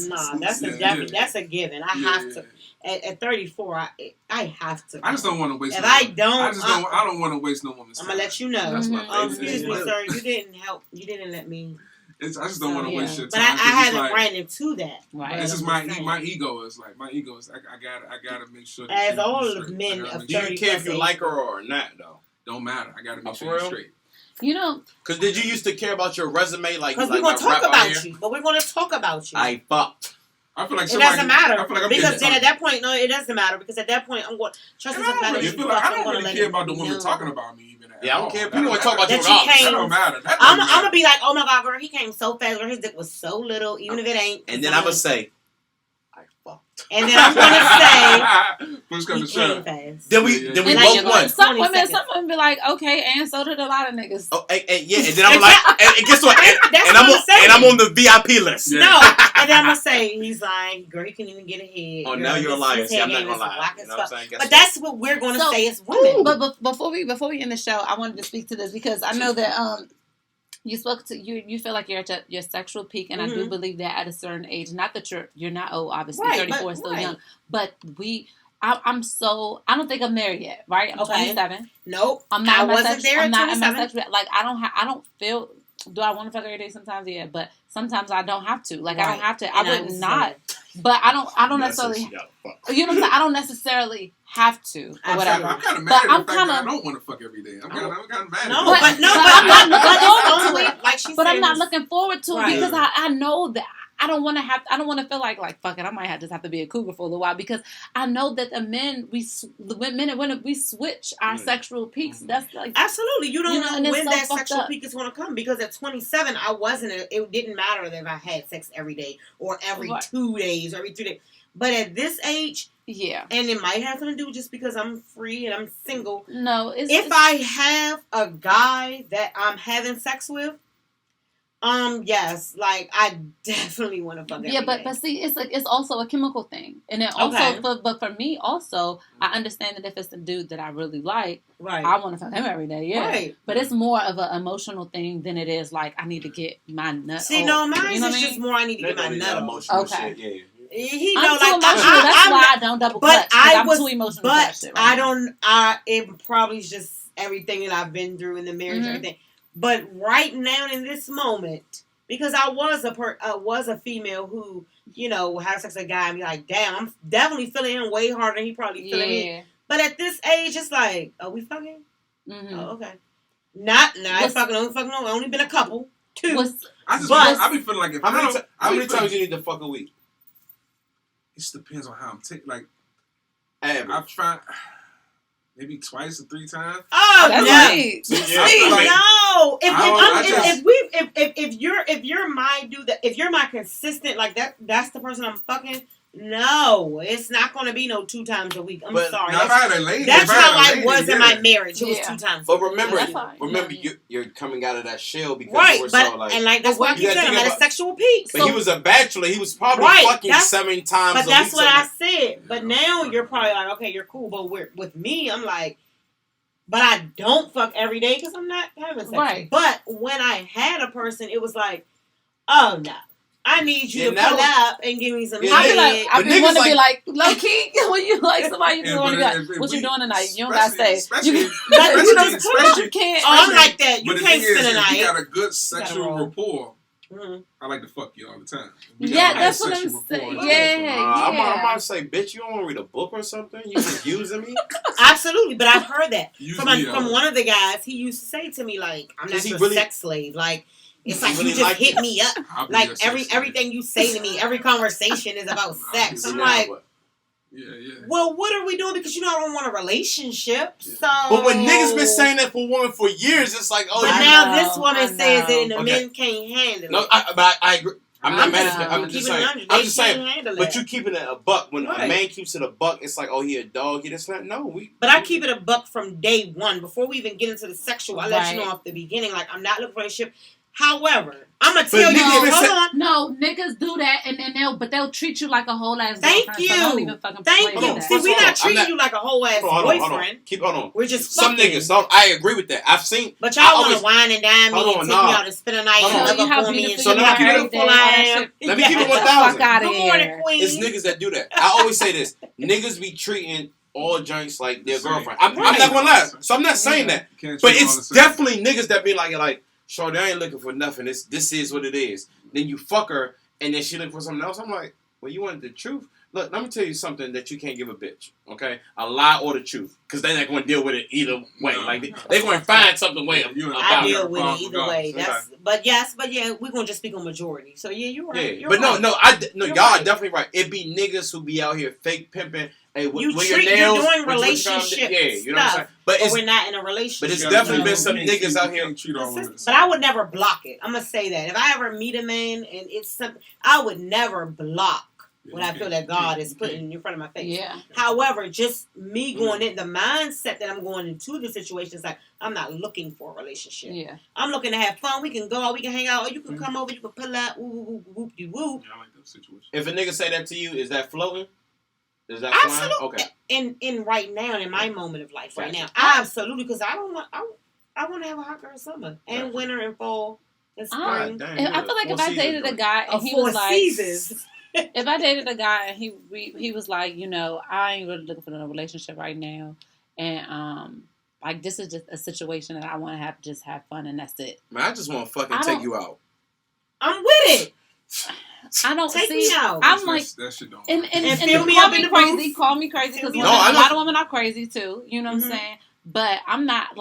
Nah, that's a definitely that's a given. I have to. At 34, I have to. I just don't want to waste. If no I woman. don't, I don't want to waste no woman's time. I'm gonna let you know. That's my Excuse me, favorite. sir. You didn't help. You didn't let me. I just don't want to waste your But time. I haven't like, ran into that. Right. This is I'm my just saying. my ego is like I gotta make sure. That As she all straight. of men I gotta of make Do sure- you 30 care if plus you like her or not, though? Don't matter. I gotta make For sure you're real? straight. You know, Because did you used to care about your resume? Like, Because like we're gonna my talk rap out about here? you, but we're gonna talk about you. I fucked. I feel like It somebody, doesn't matter I feel like I'm because getting then at that point, no, it doesn't matter because at that point I'm going. Trust And me, I don't really feel like I don't really care about the woman talking about me even. At Yeah, I don't all. care. That People want to talk about you That at all. you can't- That don't matter. That I'm don't gonna matter. be like, oh my god, girl, he came so fast, girl, his dick was so little, even if it ain't. And then I'm going to say, I fucked. And then I'm gonna Push say, come he to came shove. fast. Then we Yeah, then we and yeah. then both you won. some 20 women, seconds. some women be like, okay, and so did a lot of niggas. Oh, yeah, and then I'm like, and guess what? That's And what I'm saying. I'm on the VIP list. Yeah. No, and then I'm gonna say he's lying. Girl, he can even get ahead. Oh, Girl, now you're a his liar. See, I'm head not game gonna is lie. whack You as know what I'm fuck. saying? Guess But what? that's what we're gonna So- say as women. But before we end the show, I wanted to speak to this because I know that you spoke to you feel like you're at your sexual peak, and I do Mhm. believe that at a certain age. Not that you're not old, obviously. Right, 34 but- is still right. young, but I don't think I'm married yet, right? I'm Okay. 27. Nope, I'm not. I in my wasn't sex- there I'm at not in my 27. sexual. Like I don't feel. Do I want to fuck every day? Sometimes, yeah, but sometimes I don't have to. Like I don't Right. have to. I And would understand. not. But I don't That's necessarily. what she gotta fuck. You know what I'm saying? I don't necessarily have to or Absolutely. whatever. I'm kind of But mad at I'm the fact that kinda- I don't want to fuck every day. I'm kind of mad. No, at that. but I'm not looking but forward it's to only, it. like she But said, I'm not it's- looking forward to it Right. because I know that I don't want to have. I don't want to feel like fuck it. I might have to be a cougar for a little while because I know that the men and women we switch our sexual peaks. That's like Absolutely, you don't You know, and know it's when so that fucked sexual up. peak is going to come because at 27, I wasn't. It didn't matter if I had sex every day or every Right. 2 days or every 3 days. But at this age, yeah. and it might have something to do just because I'm free and I'm single. No, If I have a guy that I'm having sex with, yes, like I definitely want to fuck every yeah, day. but see, it's also a chemical thing, and then also Okay. but for me also, I understand that if it's a dude that I really like, right, I want to fuck him every day. Yeah, right. but it's more of an emotional thing than it is like I need to get my nut. See, off. no, mine You know is what I just mean? more. I need to That get my don't need that nut off. emotional Okay. shit. Yeah. He I'm know, too like emotional. That's I'm why not- I don't double but clutch. 'Cause I I'm was- too emotional for that But shit. I Right now. don't. It probably is just everything that I've been through in the marriage Mhm. and everything. But right now in this moment, because I was a female who had sex with a guy and be like, damn, I'm definitely feeling him way harder than he probably feeling me. Yeah. But at this age, it's like, are we fucking? Mm-hmm. Oh, okay. Not I What's- fucking no. Only been a couple. 2. I just But- I be feeling like if How I many, don't, how I be many feeling- times you need to fuck a week? It just depends on how I'm taking. Like Average. I've tried maybe twice or 3 times. Oh That's no. right. Yeah. See? Like- No, I if you're my dude, if you're my consistent like that's the person I'm fucking. No, it's not going to be no 2 times a week. I'm But sorry. Now, if I had a lady, That's if I how had a I lady, was in yeah. my marriage. It was Yeah. 2 times. But remember, That's fine. Yeah. you're coming out of that shell because Right, you were but so like. and like that's why I You keep gotta saying I'm think at a about- sexual peak. But he was a bachelor. He was probably Right, fucking that's- 7 times But a that's week. what so I said. But now you're probably like, okay, you're cool. But with me, I'm like, but I don't fuck every day because I'm not having sex. Right. But when I had a person, it was like, oh no, I need you Yeah, to that pull was- up and give me some Yeah, I be head. like, I But be niggas want to be like- like low key when you like somebody. You Yeah, want to be but like, if what you we- doing tonight? You don't gotta stay. especially- You, But you know, especially- you can't. Oh, I'm like that. You But the can't thing is, spend a if we night. got a good sexual roll. rapport, Mhm. I like to fuck you all the time. We got Yeah, a good that's what I'm sexual saying. rapport. Yeah, I'm yeah. about to say, bitch, you don't want to read a book or something? You just using me? Absolutely, but I've heard that Use from me, from though. one of the guys. He used to say to me like, "I'm not Does he your really- sex slave. Like it's He like really you just like hit you? me up. I'll be Like your sex slave. everything you say to me, every conversation is about sex." I'm Yeah, like, Yeah. well, what are we doing? Because I don't want a relationship. So, But when niggas been saying that for women for years, it's like, oh, but I now know, this woman I says it, and the know. men can't handle no, it. but I agree. I'm not I'm mad just at that. I'm just keeping saying. it 100. I'm They just can't saying. handle But it. you keeping it a buck. When a Right. man keeps it a buck, it's like, oh, he a dog. He this not. No, But I keep it a buck from day one. Before we even get into the sexual, I let you Right. know off the beginning. Like, I'm not looking for a relationship. However, I'm gonna tell you this. Hold on. No, niggas do that, and then they'll treat you like a whole ass. Thank girlfriend, you. So don't even fucking Thank play you. with See, that. we're not treating you like a whole ass boyfriend. Hold on. We're just some fucking. niggas. I agree with that. I've seen. But y'all want to wine and dine me and take me out and spend a night and you love for me. And so how beautiful I am. Let me keep it 1,000. Good morning, queen. It's niggas that do that. I always say this: niggas be treating all joints like their girlfriend. I'm not gonna lie. So I'm not saying that, but it's definitely niggas that be like, shorty, I ain't looking for nothing. This is what it is. Then you fuck her, and then she looking for something else. I'm like, well, you wanted the truth. Look, let me tell you something that you can't give a bitch. Okay, a lie or the truth, because they're not going to deal with it either way. They're going to find something way. I deal with it either way. But yeah, we're gonna just speak on majority. So yeah, you're right. Yeah, but right. Y'all are definitely right. It be niggas who be out here fake pimping. Hey, you're doing relationship you know what I'm saying? But we're not in a relationship. But it's definitely been some niggas out here. But I would never block it. I'm gonna say that if I ever meet a man and it's something, I would never block when I feel that God is putting in front of my face. Yeah. However, just me going in the mindset that I'm going into the situation is like I'm not looking for a relationship. Yeah. I'm looking to have fun. We can go out. We can hang out. Or you can come over. You can pull up. Whoop whoop. Yeah, I like that situation. If a nigga say that to you, is that floating? Is that absolutely? Okay. In right now, in my moment of life, right now, absolutely, because I want to have a hot girl summer and winter and fall and spring. I feel like if I dated a guy and he was like, if I dated a guy and he was like, I ain't really looking for a relationship right now, and like this is just a situation that I want to have fun and that's it. Man, I just want to fucking take you out. I'm with it. I don't take me out. I'm like, that shit don't and fill me up in the crazy. Call me crazy because a lot of women are crazy too. You know what I'm saying? But I'm not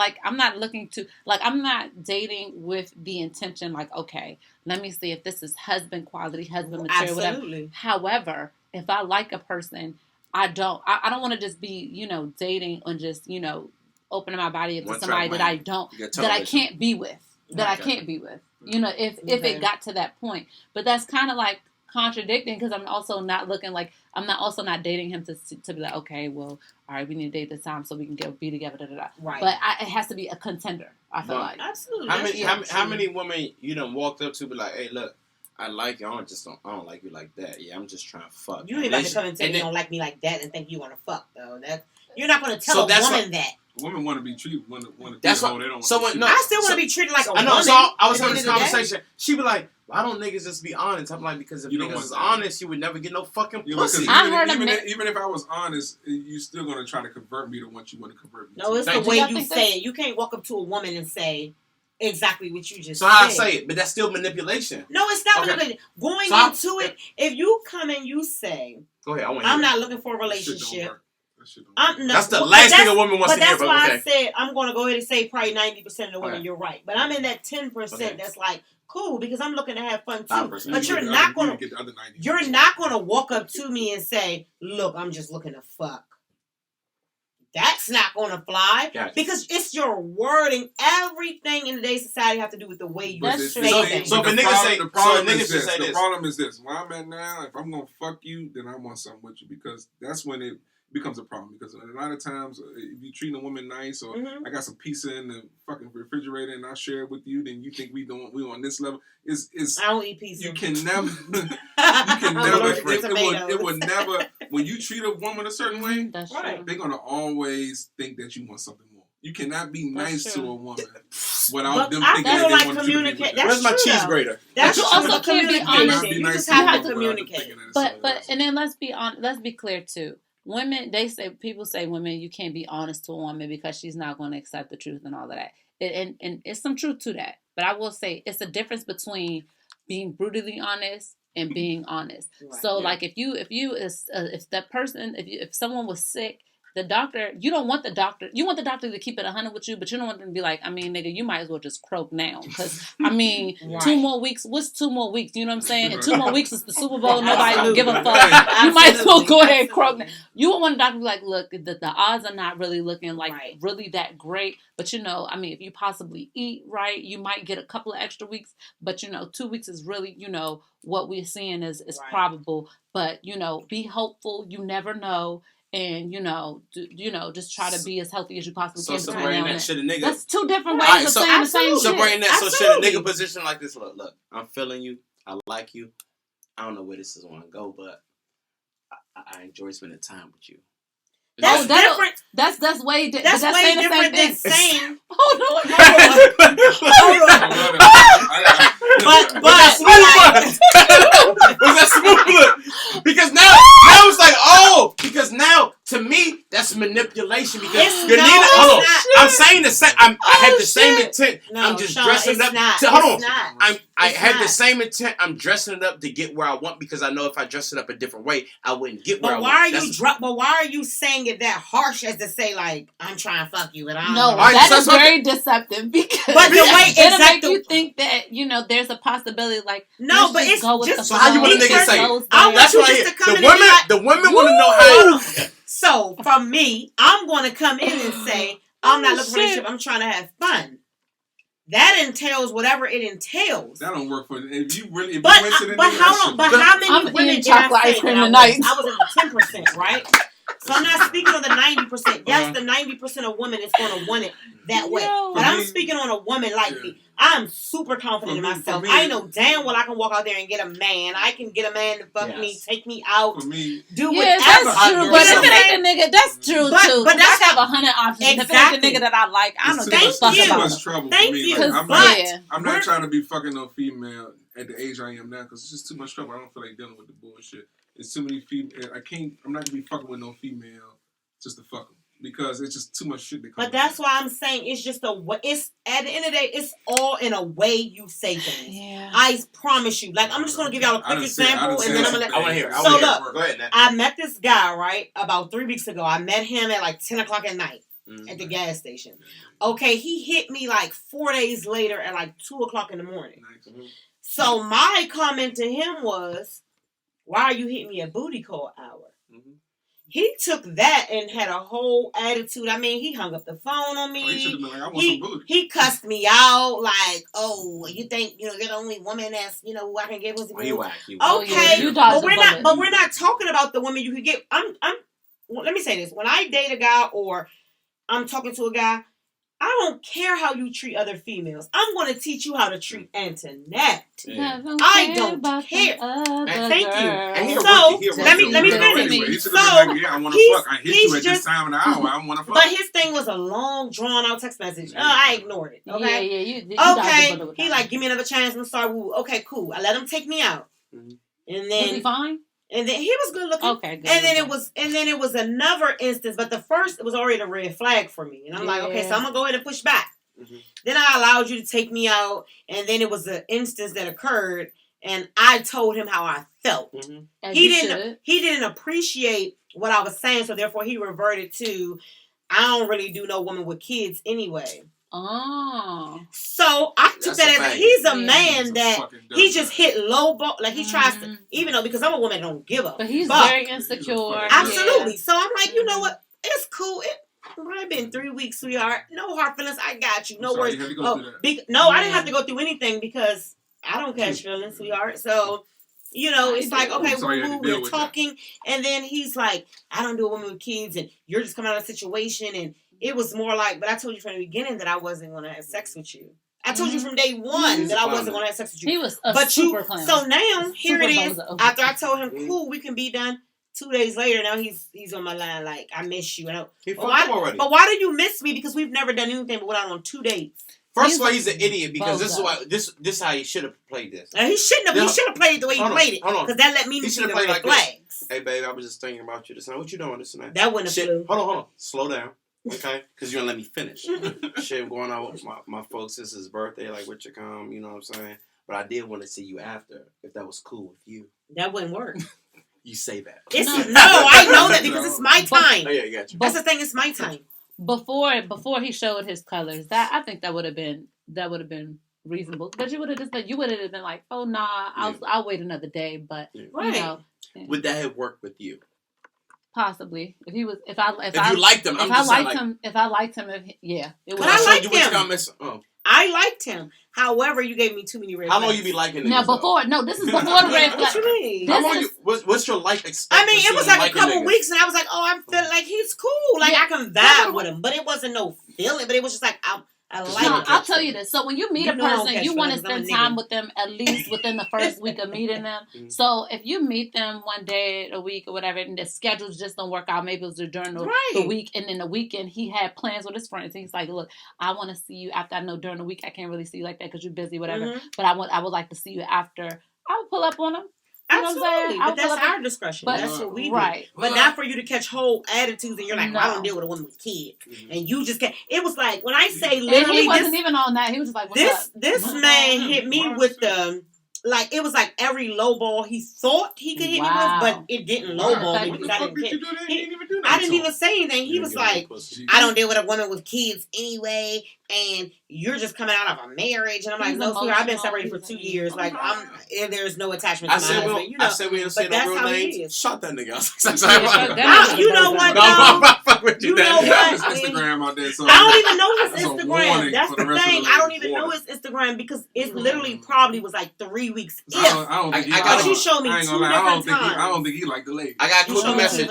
looking to I'm not dating with the intention like, okay, let me see if this is husband quality, husband material, whatever. However, if I like a person, I don't want to just be dating and just opening my body up to somebody that I can't be with. If it got to that point. But that's kind of like contradicting because I'm also not looking like I'm not dating him to be like, okay, well, all right, we need to date this time so we can be together. Right. But it has to be a contender. I feel like absolutely. How many women you done walked up to be like, hey, look, I like you. I don't like you like that. Yeah, I'm just trying to fuck. You ain't about to come and say you don't like me like that and think you want to fuck though. You're not going to tell a woman that. Women want to be treated. That's what. They don't I still want to be treated like a woman. I know. So I was having this conversation. She be like, "Why don't niggas just be honest?" I'm like, because if niggas is honest, you would never get no fucking pussy. Even if I was honest, you still gonna try to convert me to what you want to convert me. No, it's the way you say it. You can't walk up to a woman and say exactly what you just said. So how I say it, but that's still manipulation. No, it's not manipulation. Going into it, if you come and you say, "Go ahead, I'm not looking for a relationship." That's the last thing a woman wants to hear. But that's why I said I'm going to go ahead and say probably 90% of the women. You're right, but I'm in that 10% that's like cool because I'm looking to have fun too. But you're not going to walk up to me and say, "Look, I'm just looking to fuck." That's not going to fly because it's your wording. Everything in today's society have to do with the way you say things. So if a nigga say, the problem is this: where I'm at now, if I'm gonna fuck you, then I want something with you because that's when it becomes a problem. Because a lot of times, if you treat a woman nice, or I got some pizza in the fucking refrigerator and I share it with you, then you think we on this level. I don't eat pizza. You can never. It would never. When you treat a woman a certain way, they're gonna always think that you want something more. You cannot be nice to a woman without them thinking that they want you to be. Where's my cheese grater? That's also can't be honest. You just have to communicate. But and then let's be clear too. Women, people say women, you can't be honest to a woman because she's not going to accept the truth and all of that. And it's some truth to that. But I will say it's a difference between being brutally honest and being honest. Right. So like if someone was sick, the doctor, you want the doctor to keep it 100 with you, but you don't want them to be like, I mean, nigga, you might as well just croak now. Because, I mean, 2 more weeks, what's 2 more weeks? You know what I'm saying? And 2 more weeks is the Super Bowl. Nobody will give a fuck. You might as well go ahead and croak now. You want the doctor to be like, look, the odds are not really looking like really that great. But, I mean, if you possibly eat right, you might get a couple of extra weeks. But, 2 weeks is really, what we're seeing is probable. But, be hopeful. You never know. and just try to be as healthy as you possibly can. So bring that shit a nigga. That's two different ways of saying the same shit. So bring that. So should a nigga position like this? Look, I'm feeling you. I like you. I don't know where this is going to go, but I enjoy spending time with you. That's different. That's way different. That's way different than saying. Hold on. But was that smooth look? Because now it's like, because now to me that's manipulation. Because I'm saying the same. I had the same intent. No, I'm just Sean, dressing it up. Not. Hold on. Not. I had the same intent. I'm dressing it up to get where I want because I know if I dress it up a different way, I wouldn't get where I want. But why are you saying it that harsh as to say like I'm trying to fuck you and I don't know. That is very deceptive because but the way it'll make you think that there's a possibility like but it's just so how you want a nigga say? I want you just to come in the women want to know how. So from me, I'm going to come in and say I'm not looking for a relationship. I'm trying to have fun. That entails whatever it entails. That don't work for if you really. But how many women did I say that I was in the 10%, right? So I'm not speaking on the 90%. Yes, the 90% of women is going to want it that way. But I'm speaking on a woman like me. I'm super confident in myself. I know damn well I can walk out there and get a man. I can get a man to fuck me, take me out, do whatever. That's true. But if it ain't the nigga, that's true too. But that's have 100 options. Exactly. If it ain't the nigga that I like, I don't give a fuck about it. Thank you. I'm not trying to be fucking no female at the age I am now because it's just too much trouble. I don't feel like dealing with the bullshit. It's too many female. I'm not gonna be fucking with no female just to fuck them because it's just too much shit that comes. But that's why I'm saying it's just it's at the end of the day, it's all in a way you say things. Yeah. I promise you. Like I'm just gonna give y'all a quick example, and then I'm gonna. I want to hear. So look, go ahead. Nat. I met this guy right about 3 weeks ago. I met him at like 10 o'clock at night at the gas station. Okay, he hit me like 4 days later at like 2 o'clock in the morning. Nice. So my comment to him was, why are you hitting me at booty call hour? Mm-hmm. He took that and had a whole attitude. I mean, he hung up the phone on me. He cussed me out like, oh, you think, you're the only woman that's, who I can get with. Okay, but we're not talking about the women you can get. Let me say this. When I date a guy or I'm talking to a guy, I don't care how you treat other females. I'm going to teach you how to treat Antoinette. Yeah. I don't care. Thank you. So let me finish. So I want to fuck. I hit you at this time of the hour. I want to fuck. But his thing was a long, drawn out text message. I ignored it. Okay. Yeah. Okay. He like, give me another chance. I'm sorry. Okay, cool. I let him take me out. And then was he fine? And then he was good looking. Okay, good. And then it was another instance, but the first it was already a red flag for me. And I'm like, okay, so I'm gonna go ahead and push back. Mm-hmm. Then I allowed you to take me out, and then it was an instance that occurred, and I told him how I felt. Mm-hmm. He didn't appreciate what I was saying, so therefore he reverted to, I don't really do no woman with kids anyway. Oh. So I took that as he's a man that he just hit low ball, like he tries to, even though because I'm a woman that don't give up. But he's very insecure. Absolutely. Yeah. So I'm like, you know what? It's cool. It might have been 3 weeks, sweetheart. No hard feelings. I got you. No worries. I didn't have to go through anything because I don't catch feelings, sweetheart. So, it's like, okay, we're talking. And then he's like, I don't do a woman with kids and you're just coming out of a situation. And it was more like, but I told you from the beginning that I wasn't going to have sex with you. I told you from day one that I wasn't going to have sex with you. He was super clown. So now, here it is. After I told him, cool, we can be done. 2 days later, now he's on my line like, I miss you. But why do you miss me? Because we've never done anything but went out on 2 dates. First of all, he's an idiot because this is how he should have played this. He shouldn't have. He should have played it the way he played it. Because that let me see the red flags. Hey, babe, I was just thinking about you this night. What you doing this night? That wouldn't have flew. Hold on. Slow down. Okay? Because you're going to let me finish. Shit, going out with my folks. It's his birthday. Like, what you come? You know what I'm saying? But I did want to see you after, if that was cool with you. That wouldn't work. You say that. I know that because it's my time. Oh, yeah, you got you. That's the thing. It's my time. Before he showed his colors, I think that would have been reasonable. But you would have been like, oh nah, I'll wait another day. But would that have worked with you? Possibly, if you liked him, it would. But I liked him. I liked him. However, you gave me too many red How flags. long you be liking niggas? Now Though? this is before the red What flag. you mean? How long what's your life expectancy? I mean, it was like a couple niggas? weeks, and I was like, "Oh, I'm feeling like he's cool. Like I can vibe with him." But it wasn't no feeling. But it was just like I like. So I'll tell you this. So when you meet a person, you want to spend time with them at least within the first week of meeting them. So if you meet them one day a week or whatever, and the schedules just don't work out, maybe it was during the week, and then the weekend he had plans with his friends. And he's like, "Look, I want to see you after. I know during the week I can't really see you like that because you're busy, whatever. But I would like to see you after. I would pull up on him." You know Absolutely, but that's our discretion. But, that's what we do. Right. But not for you to catch whole attitudes and you're like, well, I don't deal with a woman with kids. And you just can't. It was like, when I say literally. He wasn't even on that. He was just like, what's up? This man hit me with the. Like, it was like every low ball he thought he could hit me with, but it didn't low ball me because I didn't hit. I didn't even say anything. He was like, I don't deal with a woman with kids anyway, and you're just coming out of a marriage. And I'm like, no, sweetheart, I've been separated for 2 years. Like, there's no attachment to my husband. I said we didn't say no real names. Shot that nigga. You know what, though? You know what? Instagram out there. So I don't even know his Instagram. That's the thing. I don't even know his Instagram because it literally probably was like 3 weeks. She showed me 2 different times. I don't think he liked the lady. I got a quick message.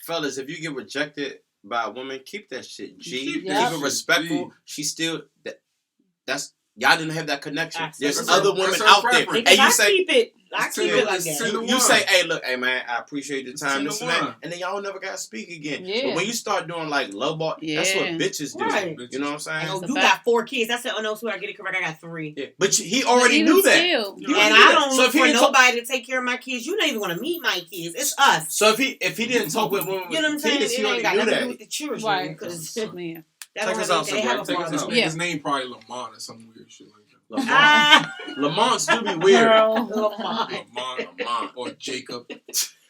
Fellas, if you get rejected by a woman, keep that shit G. Keep it respectful. She still that's y'all didn't have that connection. There's other women out there. And you say I keep it like that. You say, hey man, I appreciate the time, this and that, and then y'all never gotta speak again. But when you start doing like low ball, that's what bitches do. Right. You know what I'm saying? Oh, you got 4 kids. I said, oh no, so I get it correct. I got 3. Yeah. But he already knew that. And I don't look for nobody to take care of my kids. You don't even want to meet my kids. It's us. So if he didn't talk with women, you know what I'm saying? He already knew that. With the children, right? Because check us out, his name probably Lamont or some weird shit like that. Lamont's do be weird. Lamont or Jacob.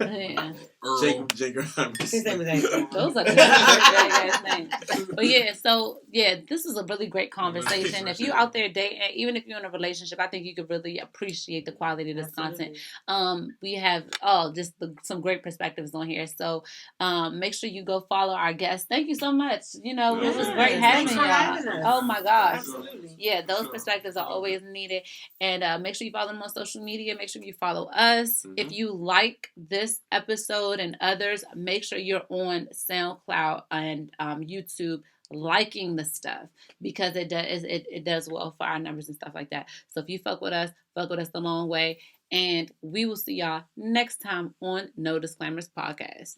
Yeah. Jacob. His name was Jacob. Those are the names. But this is a really great conversation. If you're out there dating, even if you're in a relationship, I think you could really appreciate the quality of this content. We have some great perspectives on here. So make sure you go follow our guests. Thank you so much. It was great having y'all. Oh my gosh. Absolutely. Yeah, those perspectives are always needed. And make sure you follow them on social media. Make sure you follow us. If you like this episode and others, make sure you're on SoundCloud and YouTube liking the stuff because it does well for our numbers and stuff like that. So if you fuck with us the long way. And we will see y'all next time on No Disclaimers Podcast.